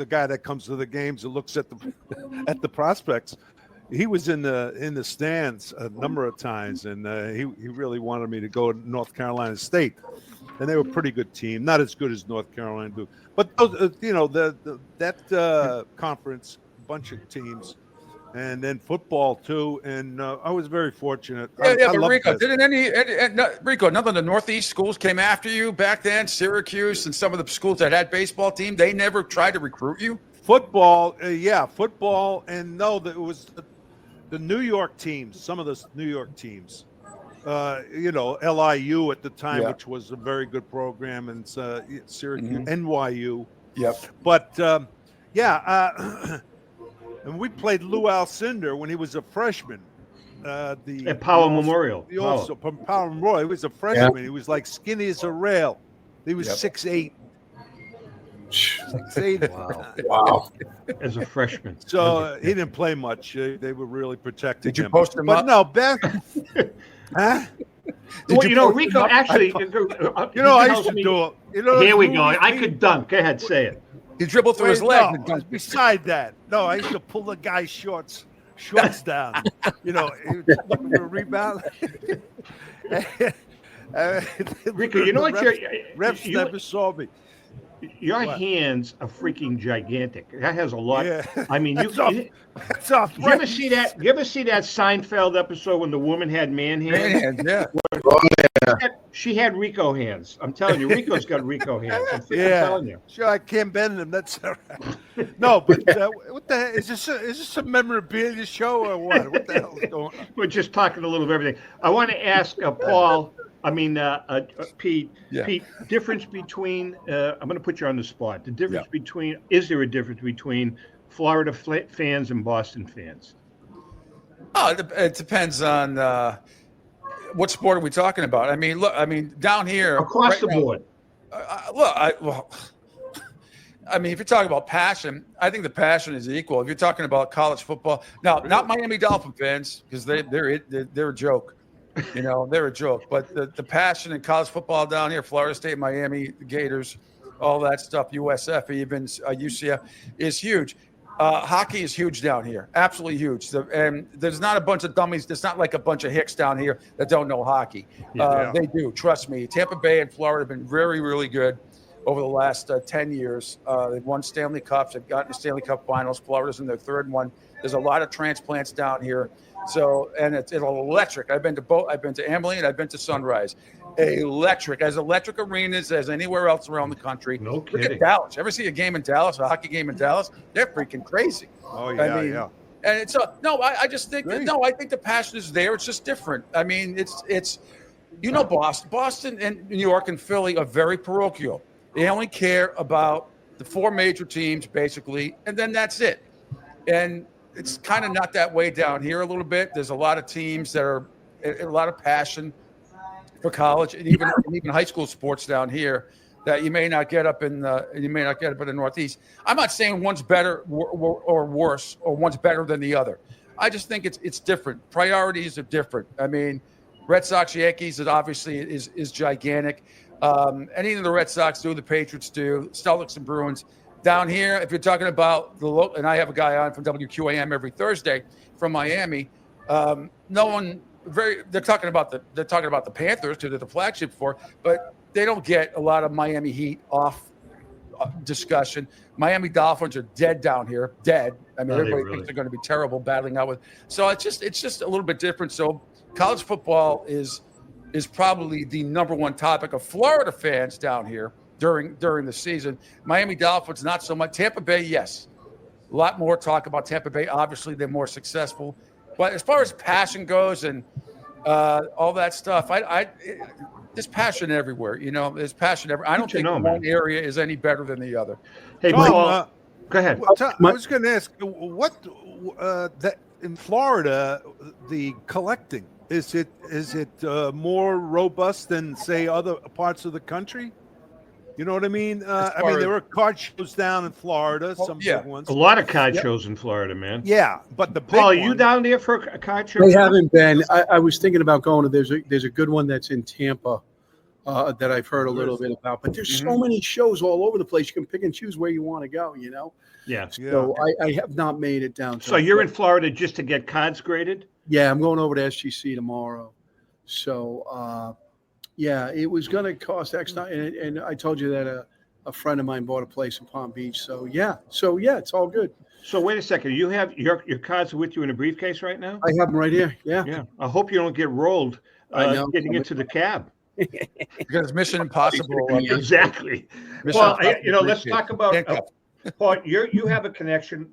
guy that comes to the games and looks at the prospects. He was in the stands a number of times, and he really wanted me to go to North Carolina State, and they were a pretty good team, not as good as North Carolina do, but that conference, a bunch of teams, and then football too, and I was very fortunate. But Rico, Rico, none of the Northeast schools came after you back then? Syracuse and some of the schools that had baseball team, they never tried to recruit you? Football, football, and it was the New York teams, some of the New York teams, LIU at the time, which was a very good program, and Syracuse, NYU. Yep. But, and we played Lou Alcindor when he was a freshman. At Powell Memorial. Powell Memorial. He was a freshman. Yeah. He was like skinny as a rail. He was 6'8". See, Wow. As a freshman. So he didn't play much. They were really protecting him. Did you post him but up? No, Beth. Huh? Well, Rico, actually, I used to do it. Here we go. I could dunk. Go ahead, say it. He dribbled through his leg. No, beside that, no, I used to pull the guy's shorts down. He was looking for a rebound. Rico, you know what? Refs never saw me. Your hands are freaking gigantic. That has a lot. Yeah. I mean, That's off. You ever see that? You ever see that Seinfeld episode when the woman had man hands? Yeah. She had Rico hands. I'm telling you, Rico's got Rico hands. I'm telling you. Sure, I can't bend them. That's all right. No, but what the hell? Is this a memorabilia show or what? What the hell is going on? We're just talking a little of everything. I want to ask Paul. Pete. Yeah. Pete, difference between. I'm going to put you on the spot. The difference between. Is there a difference between Florida fans and Boston fans? Oh, it depends on what sport are we talking about. I mean, look. I mean, down here across the board. I mean, if you're talking about passion, I think the passion is equal. If you're talking about college football, now not Miami Dolphin fans because they're a joke. They're a joke. But the passion in college football down here, Florida State, Miami, the Gators, all that stuff, USF, even UCF, is huge. Hockey is huge down here, absolutely huge. And there's not a bunch of dummies. There's not like a bunch of hicks down here that don't know hockey. They do, trust me. Tampa Bay and Florida have been very, really good over the last 10 years. They've won Stanley Cups. They've gotten to Stanley Cup finals. Florida's in their third one. There's a lot of transplants down here. So, and it's electric. I've been to both. I've been to Amalie and I've been to Sunrise. Electric, as electric arenas as anywhere else around the country. No kidding. Look at Dallas. Ever see a game in Dallas, a hockey game in Dallas? They're freaking crazy. Oh yeah, yeah. And it's I just think I think the passion is there. It's just different. I mean, it's Boston and New York and Philly are very parochial. They only care about the four major teams basically, and then that's it. And it's kind of not that way down here a little bit. There's a lot of teams that are a lot of passion for college and even high school sports down here that you may not get up in the Northeast. I'm not saying one's better or worse or one's better than the other. I just think it's different. Priorities are different. I mean, Red Sox, Yankees, it obviously is gigantic. Anything the Red Sox do, the Patriots do, Celtics and Bruins. Down here, if you're talking about the local, and I have a guy on from WQAM every Thursday from Miami. They're talking about the Panthers because they're the flagship for, but they don't get a lot of Miami Heat off discussion. Miami Dolphins are dead down here, dead. I mean, everybody thinks they're going to be terrible battling out with. So it's just a little bit different. So college football is probably the number one topic of Florida fans down here. During the season. Miami Dolphins, not so much. Tampa Bay, yes. A lot more talk about Tampa Bay. Obviously, they're more successful. But as far as passion goes and all that stuff, there's passion everywhere. There's passion everywhere. I don't think one area is any better than the other. Hey, Paul, go ahead. I was going to ask, what that in Florida, the collecting, is it more robust than, say, other parts of the country? You know what I mean? There were card shows down in Florida, some big ones. A lot of card shows in Florida, man. Yeah, but the big Paul, are you down there for a card show? I haven't been. I was thinking about going to. There's a good one that's in Tampa that I've heard a little bit about. But there's so many shows all over the place. You can pick and choose where you want to go. Yeah. So I have not made it down. So you're in Florida just to get cards graded? Yeah, I'm going over to SGC tomorrow. So. Yeah, it was going to cost X, and I told you that a friend of mine bought a place in Palm Beach. So yeah, it's all good. So wait a second, you have your cards with you in a briefcase right now? I have them right here. Yeah. Yeah. I hope you don't get rolled getting into the cab. Because Mission Impossible. Exactly. Well, let's talk about Paul. You have a connection,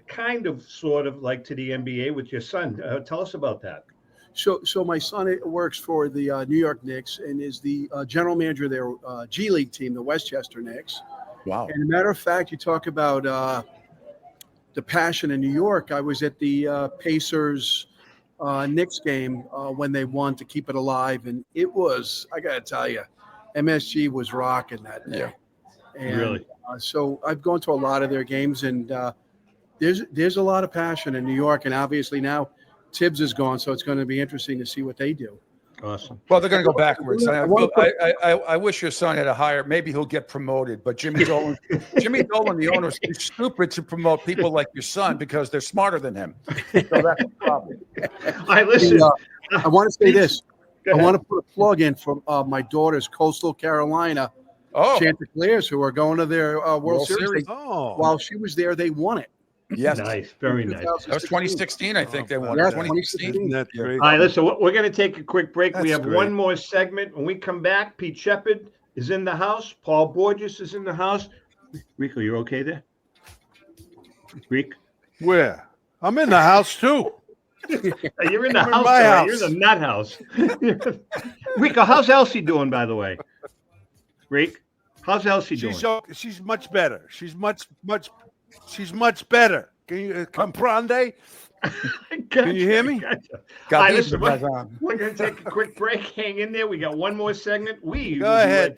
kind of, sort of like to the NBA with your son. Tell us about that. So my son works for the New York Knicks and is the general manager of their G League team, the Westchester Knicks. Wow. And as a matter of fact, you talk about the passion in New York. I was at the Pacers Knicks game when they won to keep it alive. And it was, I got to tell you, MSG was rocking that day. And, Really? So I've gone to a lot of their games, and there's a lot of passion in New York, and obviously now Tibbs is gone, so it's going to be interesting to see what they do. Awesome. Well, they're going to go backwards. I wish your son had a higher. Maybe he'll get promoted. But Jimmy Dolan, the owner, is too stupid to promote people like your son because they're smarter than him. So that's the problem. All right, listen. I want to say this. I want to put a plug in for my daughter's Coastal Carolina Chanticleers, who are going to their World Series. While she was there, they won it. Yes. Nice. Very nice. That was 2016, I think they won. Yeah, 2016. That's great. All right, listen, we're going to take a quick break. We That's have great. one more segment. When we come back, Pete Shepard is in the house. Paul Borges is in the house. Rico, you're okay there? Rico? Where? I'm in the house too. You're in the I'm in house. my all right. house. You're in the nut house. Rico, how's Elsie doing, by the way? Rick, how's Elsie doing? She's much better. She's much better. Can you comprende? Can you hear me? Gotcha. All right, listen, we're going to take a quick break. Hang in there. We got one more segment. Go ahead.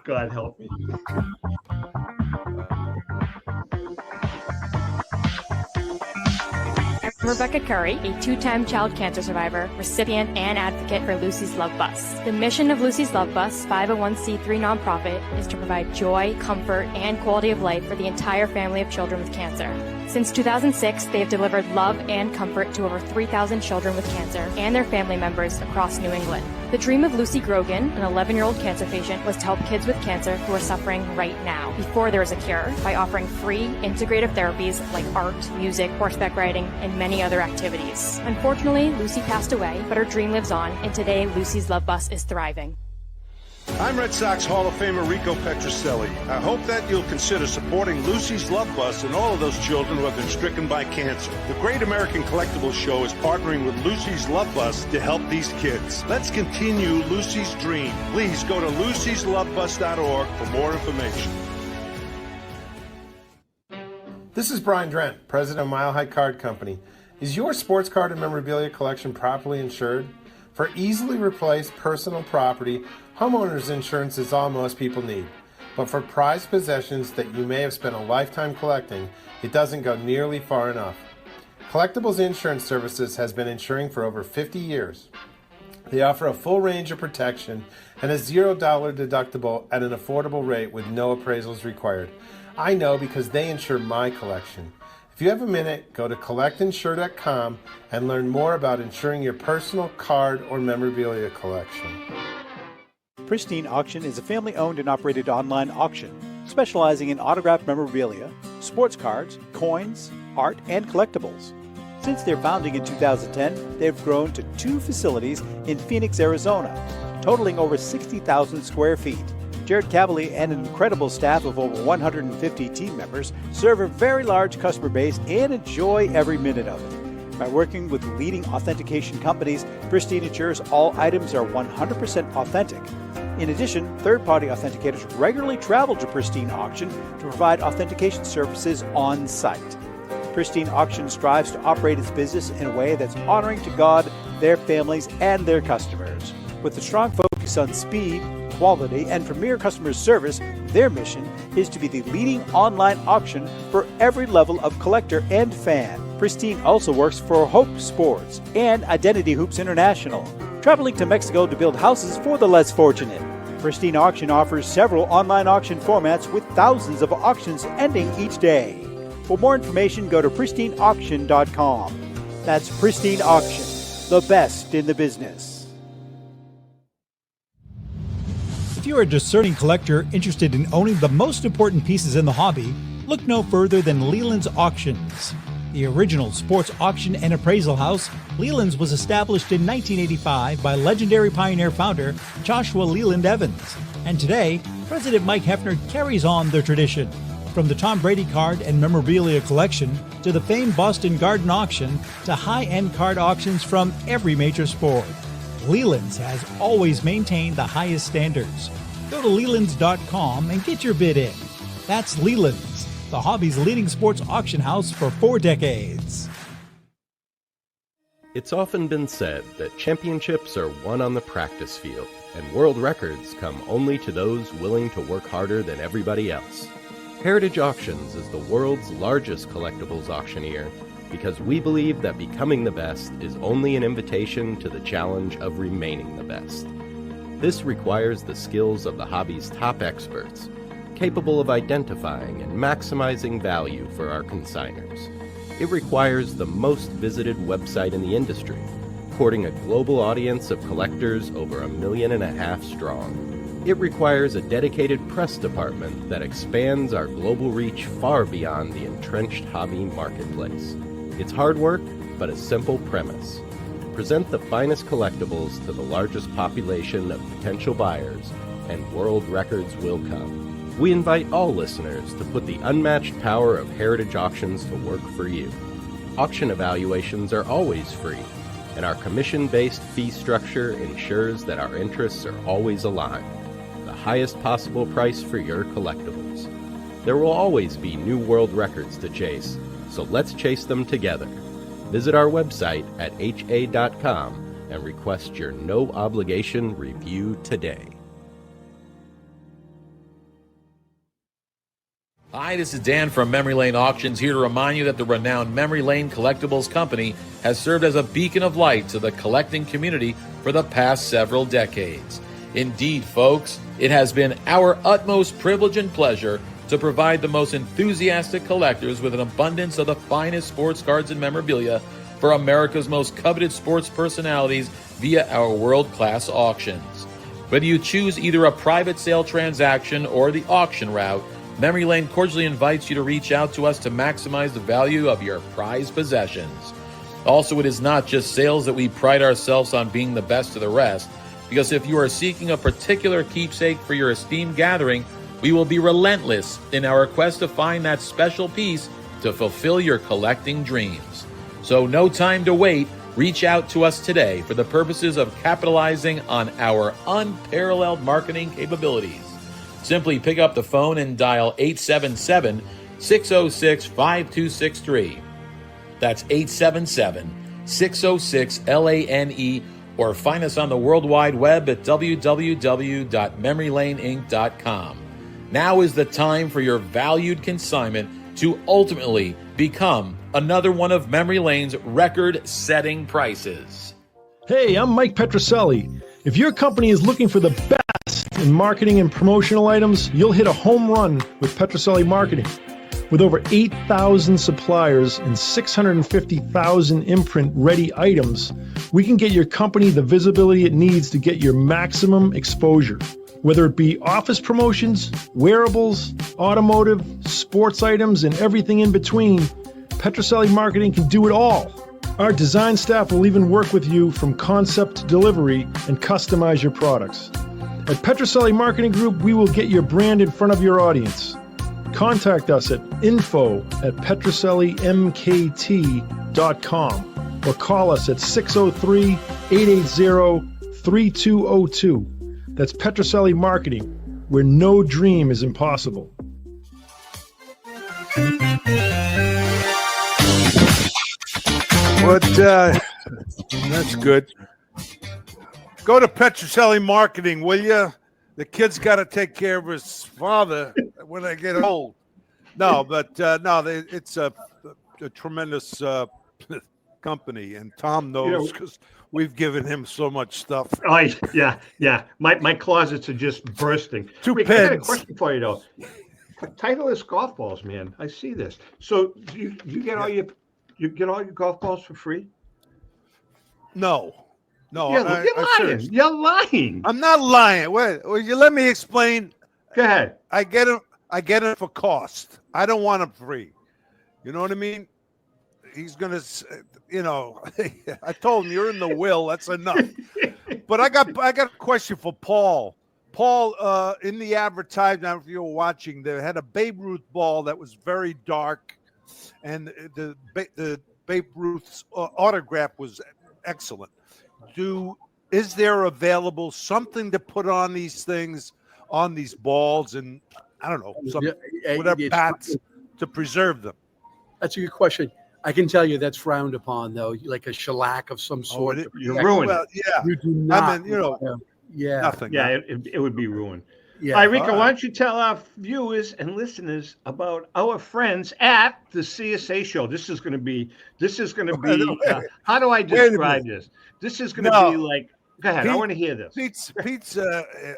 God help me. I'm Rebecca Curry, a two-time child cancer survivor, recipient, and advocate for Lucy's Love Bus. The mission of Lucy's Love Bus, 501c3 nonprofit, is to provide joy, comfort, and quality of life for the entire family of children with cancer. Since 2006, they have delivered love and comfort to over 3,000 children with cancer and their family members across New England. The dream of Lucy Grogan, an 11-year-old cancer patient, was to help kids with cancer who are suffering right now, before there is a cure, by offering free, integrative therapies like art, music, horseback riding, and many other activities. Unfortunately, Lucy passed away, but her dream lives on, and today Lucy's Love Bus is thriving. I'm Red Sox Hall of Famer Rico Petroselli. I hope that you'll consider supporting Lucy's Love Bus and all of those children who have been stricken by cancer. The Great American Collectibles Show is partnering with Lucy's Love Bus to help these kids. Let's continue Lucy's dream. Please go to lucyslovebus.org for more information. This is Brian Drent, president of Mile High Card Company. Is your sports card and memorabilia collection properly insured? For easily replaced personal property, homeowners insurance is all most people need. But for prized possessions that you may have spent a lifetime collecting, it doesn't go nearly far enough. Collectibles Insurance Services has been insuring for over 50 years. They offer a full range of protection and a $0 deductible at an affordable rate with no appraisals required. I know because they insure my collection. If you have a minute, go to collectinsure.com and learn more about insuring your personal card or memorabilia collection. Pristine Auction is a family-owned and operated online auction specializing in autographed memorabilia, sports cards, coins, art, and collectibles. Since their founding in 2010, they've grown to 2 facilities in Phoenix, Arizona, totaling over 60,000 square feet. Jared Cavalier and an incredible staff of over 150 team members serve a very large customer base and enjoy every minute of it. By working with leading authentication companies, Pristine ensures all items are 100% authentic. In addition, third-party authenticators regularly travel to Pristine Auction to provide authentication services on site. Pristine Auction strives to operate its business in a way that's honoring to God, their families, and their customers. With a strong focus on speed, quality, and premier customer service, their mission is to be the leading online auction for every level of collector and fan. Pristine also works for Hope Sports and Identity Hoops International, traveling to Mexico to build houses for the less fortunate. Pristine Auction offers several online auction formats with thousands of auctions ending each day. For more information, go to pristineauction.com. That's Pristine Auction, the best in the business. If you're a discerning collector interested in owning the most important pieces in the hobby, look no further than Leland's Auctions. The original sports auction and appraisal house, Leland's was established in 1985 by legendary Pioneer founder Joshua Leland Evans. And today, President Mike Hefner carries on the tradition. From the Tom Brady card and memorabilia collection to the famed Boston Garden Auction to high-end card auctions from every major sport, Leland's has always maintained the highest standards. Go to Lelands.com and get your bid in. That's Leland's, the hobby's leading sports auction house for 4 decades. It's often been said that championships are won on the practice field. and world records come only to those willing to work harder than everybody else. Heritage Auctions is the world's largest collectibles auctioneer because we believe that becoming the best is only an invitation to the challenge of remaining the best. This requires the skills of the hobby's top experts, capable of identifying and maximizing value for our consigners. It requires the most visited website in the industry, courting a global audience of collectors over 1.5 million strong. It requires a dedicated press department that expands our global reach far beyond the entrenched hobby marketplace. It's hard work, but a simple premise. Present the finest collectibles to the largest population of potential buyers, and world records will come. We invite all listeners to put the unmatched power of Heritage Auctions to work for you. Auction evaluations are always free, and our commission-based fee structure ensures that our interests are always aligned. The highest possible price for your collectibles. There will always be new world records to chase, so let's chase them together. Visit our website at ha.com and request your no-obligation review today. Hi, this is Dan from Memory Lane Auctions, here to remind you that the renowned Memory Lane Collectibles Company has served as a beacon of light to the collecting community for the past several decades. Indeed, folks, it has been our utmost privilege and pleasure to provide the most enthusiastic collectors with an abundance of the finest sports cards and memorabilia for America's most coveted sports personalities via our world-class auctions. Whether you choose either a private sale transaction or the auction route, Memory Lane cordially invites you to reach out to us to maximize the value of your prized possessions. Also, it is not just sales that we pride ourselves on being the best of the rest, because if you are seeking a particular keepsake for your esteemed gathering, we will be relentless in our quest to find that special piece to fulfill your collecting dreams. So no time to wait. Reach out to us today for the purposes of capitalizing on our unparalleled marketing capabilities. Simply pick up the phone and dial 877-606-5263. That's 877-606-LANE, or find us on the World Wide Web at www.memorylaneinc.com. Now is the time for your valued consignment to ultimately become another one of Memory Lane's record-setting prices. Hey, I'm Mike Petroselli. If your company is looking for the best in marketing and promotional items, you'll hit a home run with Petroselli Marketing. With over 8,000 suppliers and 650,000 imprint-ready items, we can get your company the visibility it needs to get your maximum exposure. Whether it be office promotions, wearables, automotive, sports items, and everything in between, Petroselli Marketing can do it all. Our design staff will even work with you from concept to delivery and customize your products. At Petroselli Marketing Group, we will get your brand in front of your audience. Contact us at info@petrosellimkt.com or call us at 603-880-3202. That's Petroselli Marketing, where no dream is impossible. But that's good. Go to Petroselli Marketing, will you? The kid's got to take care of his father when they get old. No, but it's a tremendous company, and Tom knows because we've given him so much stuff. Yeah. My closets are just bursting. Rick, I got a question for you though. Titleist golf balls, man. I see this. So you get all your golf balls for free? No. You're lying. You're lying. I'm not lying. Wait, will you let me explain? Go ahead. I get it for cost. I don't want them free. You know what I mean? He's gonna, I told him you're in the will. That's enough. But I got a question for Paul. Paul, in the advertisement, if you were watching, they had a Babe Ruth ball that was very dark, and the Babe Ruth's autograph was excellent. Is there available something to put on these things, on these balls, and I don't know, whatever bats to preserve them? That's a good question. I can tell you that's frowned upon, though, like a shellac of some sort. You ruined it. Yeah. You do not. I mean, Yeah. Nothing. Yeah, it would be ruined. Yeah. All right, Rico, All right. why don't you tell our viewers and listeners about our friends at the CSA show? This is going to be. How do I describe this? This is going to be like. Go ahead. I want to hear this. Pete's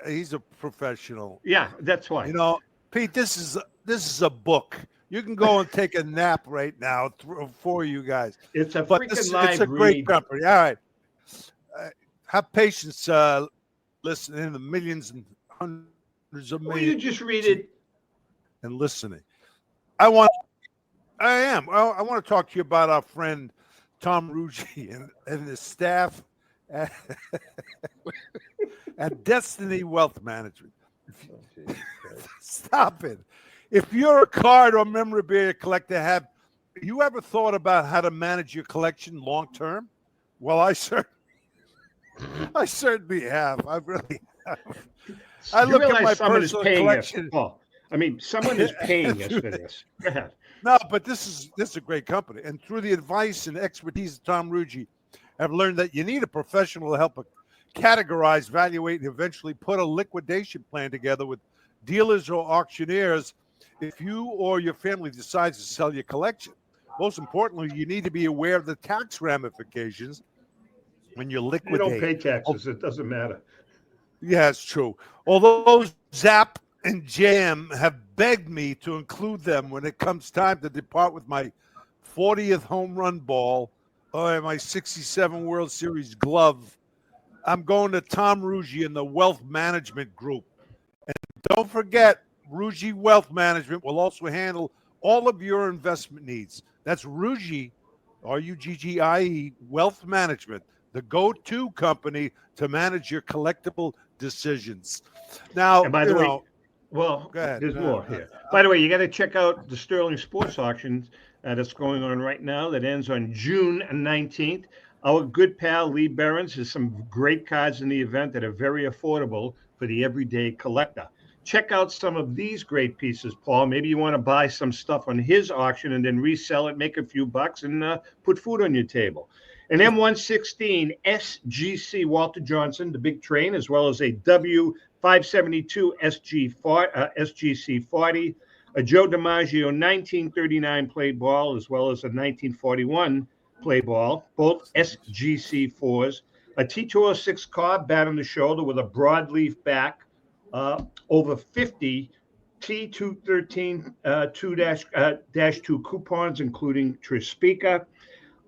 he's a professional. Yeah, that's why. You know, Pete, this is a book. You can go and take a nap right now for you guys. It's a But freaking live it's a great read. company. All right. Have patience listening to millions and hundreds of Will millions. you just read it? And listening. I want to talk to you about our friend Tom Ruggi and his staff at Destiny Wealth Management. Stop it. If you're a card or memorabilia collector, have you ever thought about how to manage your collection long term? Well, I certainly have. I really have. I look at my personal collection. I mean, someone is paying us for this. Go ahead. No, but this is a great company, and through the advice and expertise of Tom Ruggi, I've learned that you need a professional to help categorize, evaluate, and eventually put a liquidation plan together with dealers or auctioneers if you or your family decides to sell your collection. Most importantly, you need to be aware of the tax ramifications when you liquidate. You don't pay taxes. It doesn't matter. Yeah, it's true. Although Zap and Jam have begged me to include them when it comes time to depart with my 40th home run ball or my 67 World Series glove, I'm going to Tom Ruggi and the Wealth Management Group. And don't forget, Ruggi Wealth Management will also handle all of your investment needs. That's Ruggi, R-U-G-G-I-E, Wealth Management, the go-to company to manage your collectible decisions. Now, and by the way, well, go ahead. There's more here. By the way, you got to check out the Sterling Sports Auction that's going on right now that ends on June 19th. Our good pal Lee Behrens has some great cards in the event that are very affordable for the everyday collector. Check out some of these great pieces, Paul. Maybe you want to buy some stuff on his auction and then resell it, make a few bucks, and put food on your table. An M116 SGC Walter Johnson, the big train, as well as a W572 SGC 40, a Joe DiMaggio 1939 play ball, as well as a 1941 play ball, both SGC 4s, a T206 Cobb bat on the shoulder with a broadleaf back, over 50 T213 2-2 coupons, including Trispica,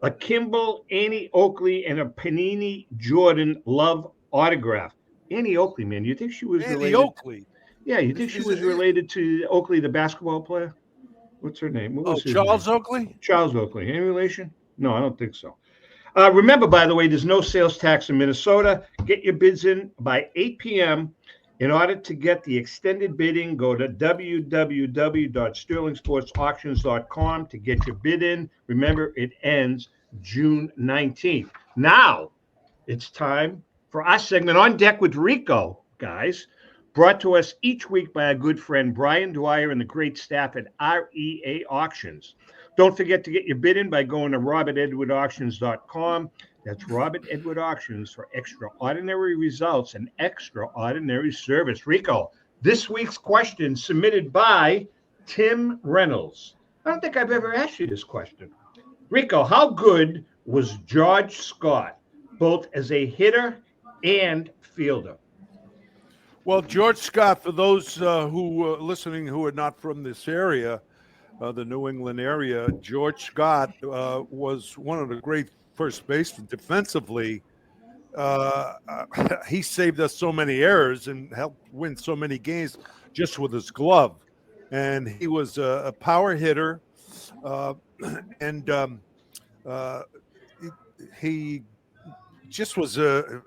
a Kimball, Annie Oakley, and a Panini Jordan Love autograph. Annie Oakley, man, you think she was Annie related? Oakley? Yeah, you think she was related to Oakley, the basketball player? What's her name? What was his Charles name? Oakley? Charles Oakley. Any relation? No, I don't think so. Remember, by the way, there's no sales tax in Minnesota. Get your bids in by 8 p.m. In order to get the extended bidding, go to www.sterlingsportsauctions.com to get your bid in. Remember, it ends June 19th. Now, it's time for our segment On Deck with Rico, guys, brought to us each week by our good friend Brian Dwyer and the great staff at REA Auctions. Don't forget to get your bid in by going to robertedwardauctions.com. That's Robert Edward Auctions for extraordinary results and extraordinary service. Rico, this week's question submitted by Tim Reynolds. I don't think I've ever asked you this question. Rico, how good was George Scott, both as a hitter and fielder? Well, George Scott, for those who are listening who are not from this area, the New England area, George Scott was one of the great first baseman defensively. He saved us so many errors and helped win so many games just with his glove. And he was a power hitter, and he just was a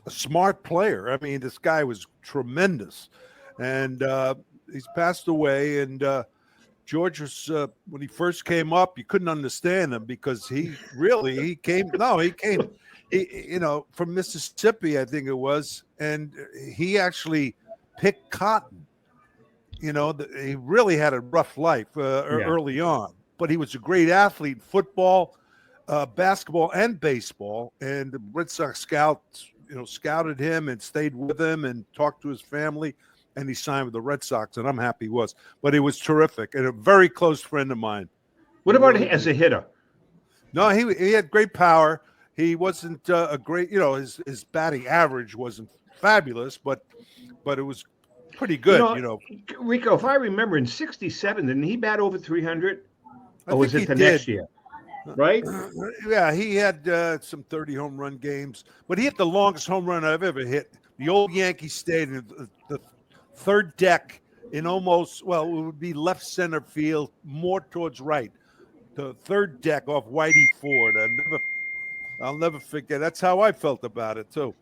smart player. I mean, this guy was tremendous, and he's passed away. And George was when he first came up, you couldn't understand him because he came from Mississippi, I think it was, and he actually picked cotton. He really had a rough life early on, but he was a great athlete, football, basketball, and baseball. And the Red Sox scouts, scouted him and stayed with him and talked to his family, and he signed with the Red Sox, and I'm happy he was. But he was terrific and a very close friend of mine. What about as a hitter? No, he had great power. He wasn't a great, his batting average wasn't fabulous, but it was pretty good, Rico, if I remember, in '67, didn't he bat over 300? Or was it the next year? Right? Yeah, he had some 30 home run games, but he hit the longest home run I've ever hit. The old Yankee Stadium, the third deck in almost, it would be left center field, more towards right. The third deck off Whitey Ford. I'll never forget. That's how I felt about it too.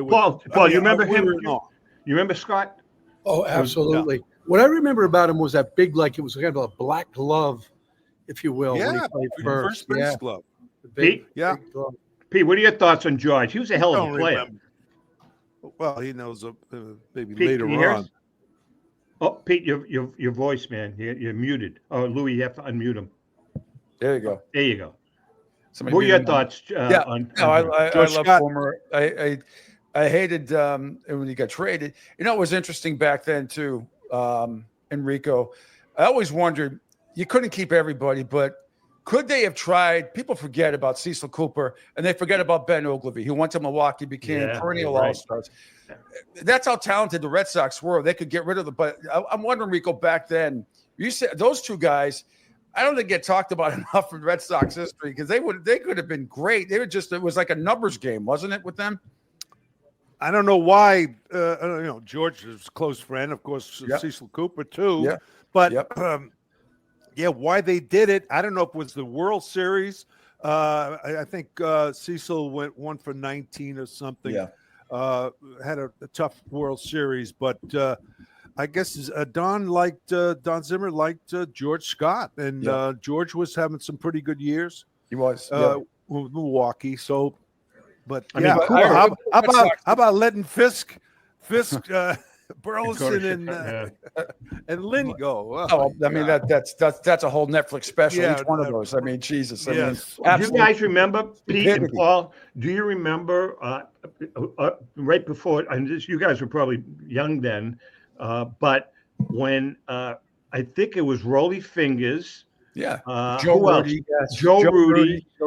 Paul, you remember him? You remember Scott? Oh, absolutely. What I remember about him was that big, it was kind of a black glove, if you will, when he played first. Base glove. Pete? Yeah. Pete, what are your thoughts on George? He was a hell of a player. Remember. Well, he knows maybe Pete, later on. Oh, Pete, your voice, man. You're muted. Oh, Louis, you have to unmute him. There you go. There you go. What are your thoughts? I love former. I hated when he got traded. It was interesting back then too, Enrico. I always wondered, you couldn't keep everybody, but could they have tried? People forget about Cecil Cooper, and they forget about Ben Ogilvy, who went to Milwaukee, became perennial All-Stars. That's how talented the Red Sox were. They could get rid of them. But I'm wondering, Rico, back then, you said those two guys, I don't think get talked about enough in Red Sox history because they could have been great. They were it was like a numbers game, wasn't it, with them? I don't know why. George is a close friend, of course. Cecil Cooper too. Yeah. But why they did it? I don't know if it was the World Series. I think Cecil went 1 for 19 or something. Yeah. Had a tough World Series, but I guess Don Zimmer liked George Scott, and George was having some pretty good years. He was with Milwaukee. So, but how about letting Fisk, Burleson, and Lynn go? That's a whole Netflix special. Each one of those. I mean, Jesus. Do you guys remember, Pete and Paul? Do you remember right before? And you guys were probably young then. But when I think it was Rolly Fingers, Joe Rudy, Joe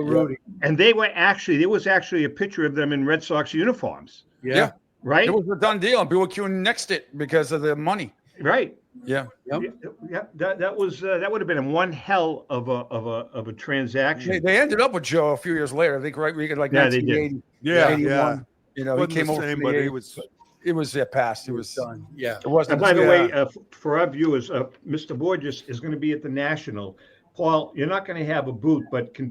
Rudy, and there was actually a picture of them in Red Sox uniforms. Yeah, right. It was a done deal, and Bill McEwen nexted it because of the money. Right. Yeah. That would have been one hell of a transaction. They ended up with Joe a few years later. I think like 1980. Yeah. 81. He came over, but he was. It was past. It was done. Yeah. It wasn't. And by the way, for our viewers, Mr. Borges is going to be at the National. Paul, you're not going to have a booth, but if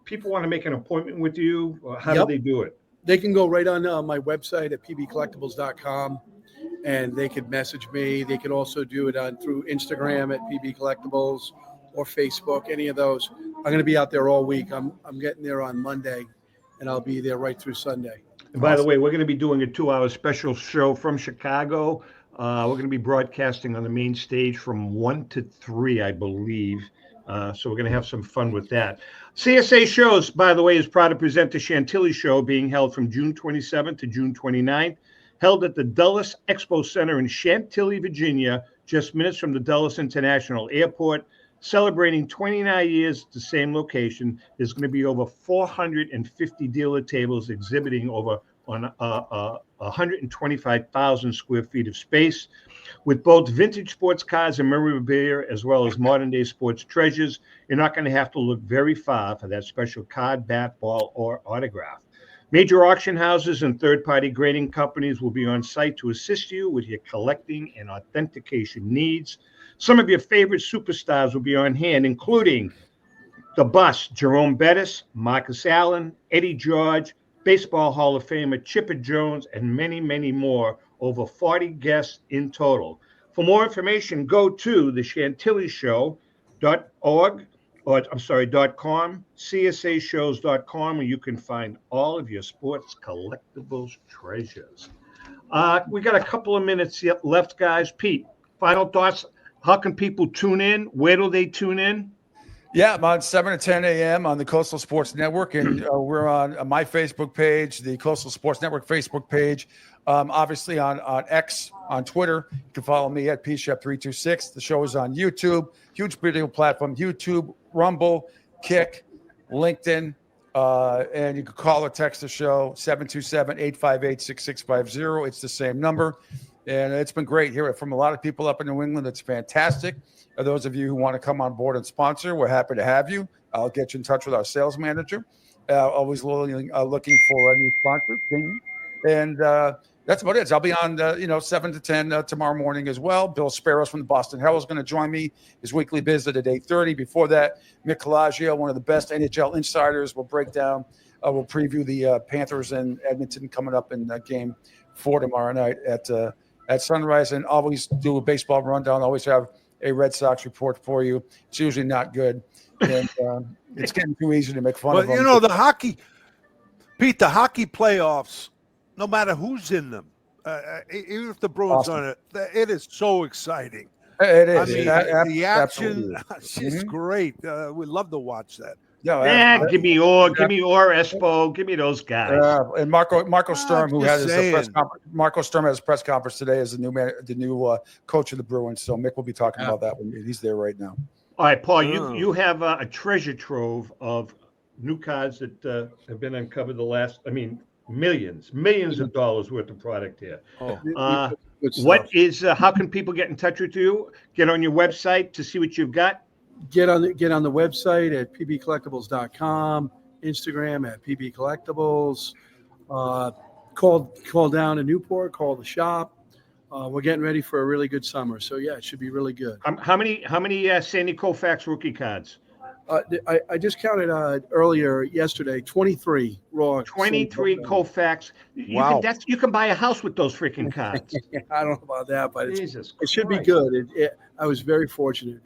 people want to make an appointment with you, how do they do it? They can go right on my website at pbcollectibles.com, and they could message me. They can also do it through Instagram at PB Collectibles or Facebook, any of those. I'm going to be out there all week. I'm getting there on Monday, and I'll be there right through Sunday. And by the way, we're going to be doing a 2-hour special show from Chicago. We're going to be broadcasting on the main stage from 1 to 3, I believe. So we're going to have some fun with that. CSA Shows, by the way, is proud to present the Chantilly Show being held from June 27th to June 29th, held at the Dulles Expo Center in Chantilly, Virginia, just minutes from the Dulles International Airport. Celebrating 29 years at the same location, there's going to be over 450 dealer tables exhibiting on 125,000 square feet of space, with both vintage sports cars and memorabilia, as well as modern-day sports treasures. You're not going to have to look very far for that special card, bat, ball, or autograph. Major auction houses and third-party grading companies will be on site to assist you with your collecting and authentication needs. Some of your favorite superstars will be on hand, including the Bust, Jerome Bettis, Marcus Allen, Eddie George, Baseball Hall of Famer Chipper Jones, and many, many more. Over 40 guests in total. For more information, go to thechantillyshow.org, .com, csashows.com, where you can find all of your sports collectibles treasures. We got a couple of minutes left, guys. Pete, final thoughts. How can people tune in? Where do they tune in? Yeah, I'm on 7 to 10 a.m. on the Coastal Sports Network, and we're on my Facebook page, the Coastal Sports Network Facebook page. Obviously on X, on Twitter. You can follow me at PShep326. The show is on YouTube, huge video platform, YouTube, Rumble, Kick, LinkedIn, and you can call or text the show, 727-858-6650. It's the same number. And it's been great hearing from a lot of people up in New England. It's fantastic. For those of you who want to come on board and sponsor, we're happy to have you. I'll get you in touch with our sales manager. Always looking for a new sponsor. And that's about it. So I'll be on, 7 to 10 tomorrow morning as well. Bill Sparrows from the Boston Herald is going to join me. His weekly visit at 8:30. Before that, Mick Colagio, one of the best NHL insiders, will break down. We'll preview the Panthers and Edmonton coming up in Game 4 tomorrow night at sunrise, and always do a baseball rundown. Always have a Red Sox report for you. It's usually not good, and it's getting too easy to make fun of them. You know, the hockey playoffs, no matter who's in them, even if the Bruins on it, it is so exciting. It is. I mean, the action is great. We love to watch that. Give me Orr, Espo, give me those guys. And Marco Sturm, who had his press conference. Marco Sturm has his press conference today as the new coach of the Bruins. So Mick will be talking about that when he's there right now. All right, Paul, you have a treasure trove of new cards that have been uncovered millions of dollars worth of product here. How can people get in touch with you? Get on your website to see what you've got? Get on the website at pbcollectibles.com, Instagram at pbcollectibles. Call down to Newport, call the shop. We're getting ready for a really good summer, so yeah, it should be really good. How many Sandy Koufax rookie cards? I just counted earlier yesterday 23 raw. 23 Koufax. Wow. You can buy a house with those freaking cards. I don't know about that, but it should be good. I was very fortunate.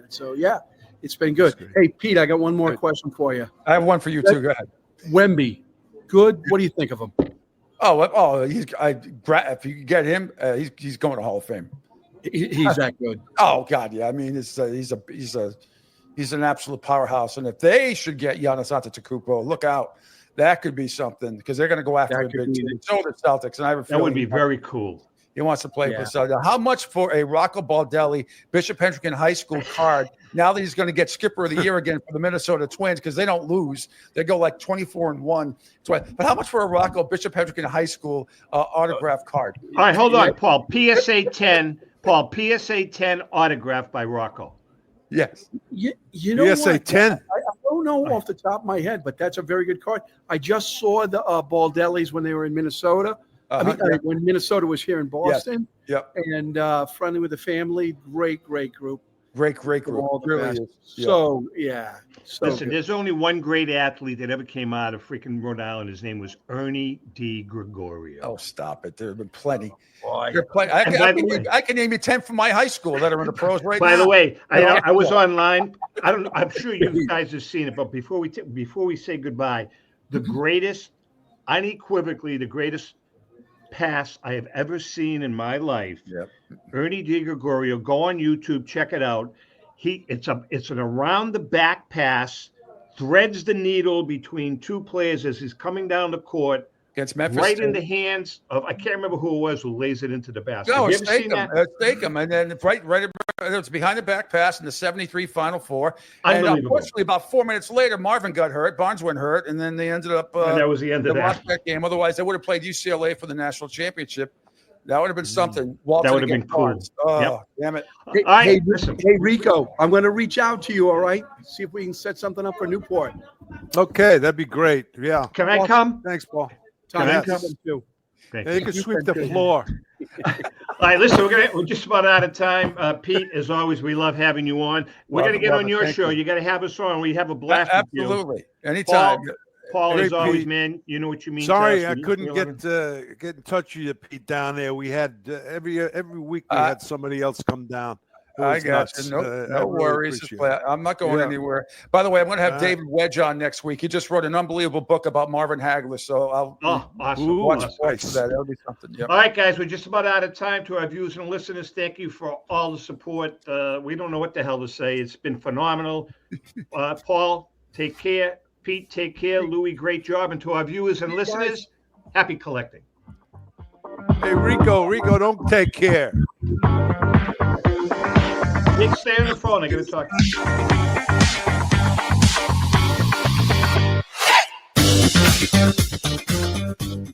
So yeah, it's been good. Hey Pete, I got one more question for you. I have one for you too. Go ahead. Wemby, good. What do you think of him? If you get him, he's going to Hall of Fame. He's that good. Oh God, yeah. I mean, he's an absolute powerhouse. And if they should get Giannis Antetokounmpo, look out. That could be something because they're going to go after a big team. So the Celtics, and I have a feeling that would be very cool. He wants to play for Celtics. How much for a Rocco Baldelli Bishop Hendricken High School card? Now that he's going to get Skipper of the Year again for the Minnesota Twins because they don't lose, they go like 24-1. But how much for a Rocco Bishop Hendricken High School autograph card? All right, hold on, Paul. PSA 10. Paul, PSA 10 autographed by Rocco. Yes. You know PSA what? 10. I don't know off the top of my head, but that's a very good card. I just saw the Baldellis when they were in Minnesota. When Minnesota was here in Boston. Yep. And friendly with the family. Great group. Great group. Really is. So, yeah. Listen, there's only one great athlete that ever came out of freaking Rhode Island. His name was Ernie D. Gregorio. Oh, stop it. There have been plenty. Boy. I can name you 10 from my high school that are in the pros right now. By the way, I was online. I'm sure you guys have seen it, but before we say goodbye, the greatest, unequivocally the greatest pass I have ever seen in my life. Yep. Ernie D. Gregorio. Go on YouTube, check it out. It's an around the back pass, threads the needle between two players as he's coming down the court. Against Memphis, right in the hands of, I can't remember who it was who lays it into the basket. No, it's Stakem. And then right, it's behind the back pass in the 73 Final Four. And unfortunately, about 4 minutes later, Marvin got hurt. Barnes went hurt. And then they ended up. And that was the end of that game. Otherwise, they would have played UCLA for the national championship. That would have been something. Walton that would have been cool. Oh, damn it. Hey, Rico, I'm going to reach out to you, all right? See if we can set something up for Newport. Okay, that'd be great. Yeah. Can I come? Thanks, Paul. Tom, coming too. Yeah, you can sweep the floor. All right, listen, we're just about out of time. Pete, as always, we love having you on. We're going to get on your show. You got to have us on. We have a blast. Absolutely. Anytime. Paul, as always, man, you know what you mean. Sorry, I couldn't get in touch with you, Pete, down there. We had every week we had somebody else come down. I got you. No worries. I'm not going anywhere. By the way, I'm going to have David Wedge on next week. He just wrote an unbelievable book about Marvin Hagler, so I'll awesome. watch for that. That'll be something. Yep. All right, guys, we're just about out of time. To our viewers and listeners, thank you for all the support. We don't know what the hell to say. It's been phenomenal. Paul, take care. Pete, take care. Louis, great job. And to our viewers and listeners, happy collecting. Hey, Rico, don't take care. Nick, stay on the phone. I got to talk to you.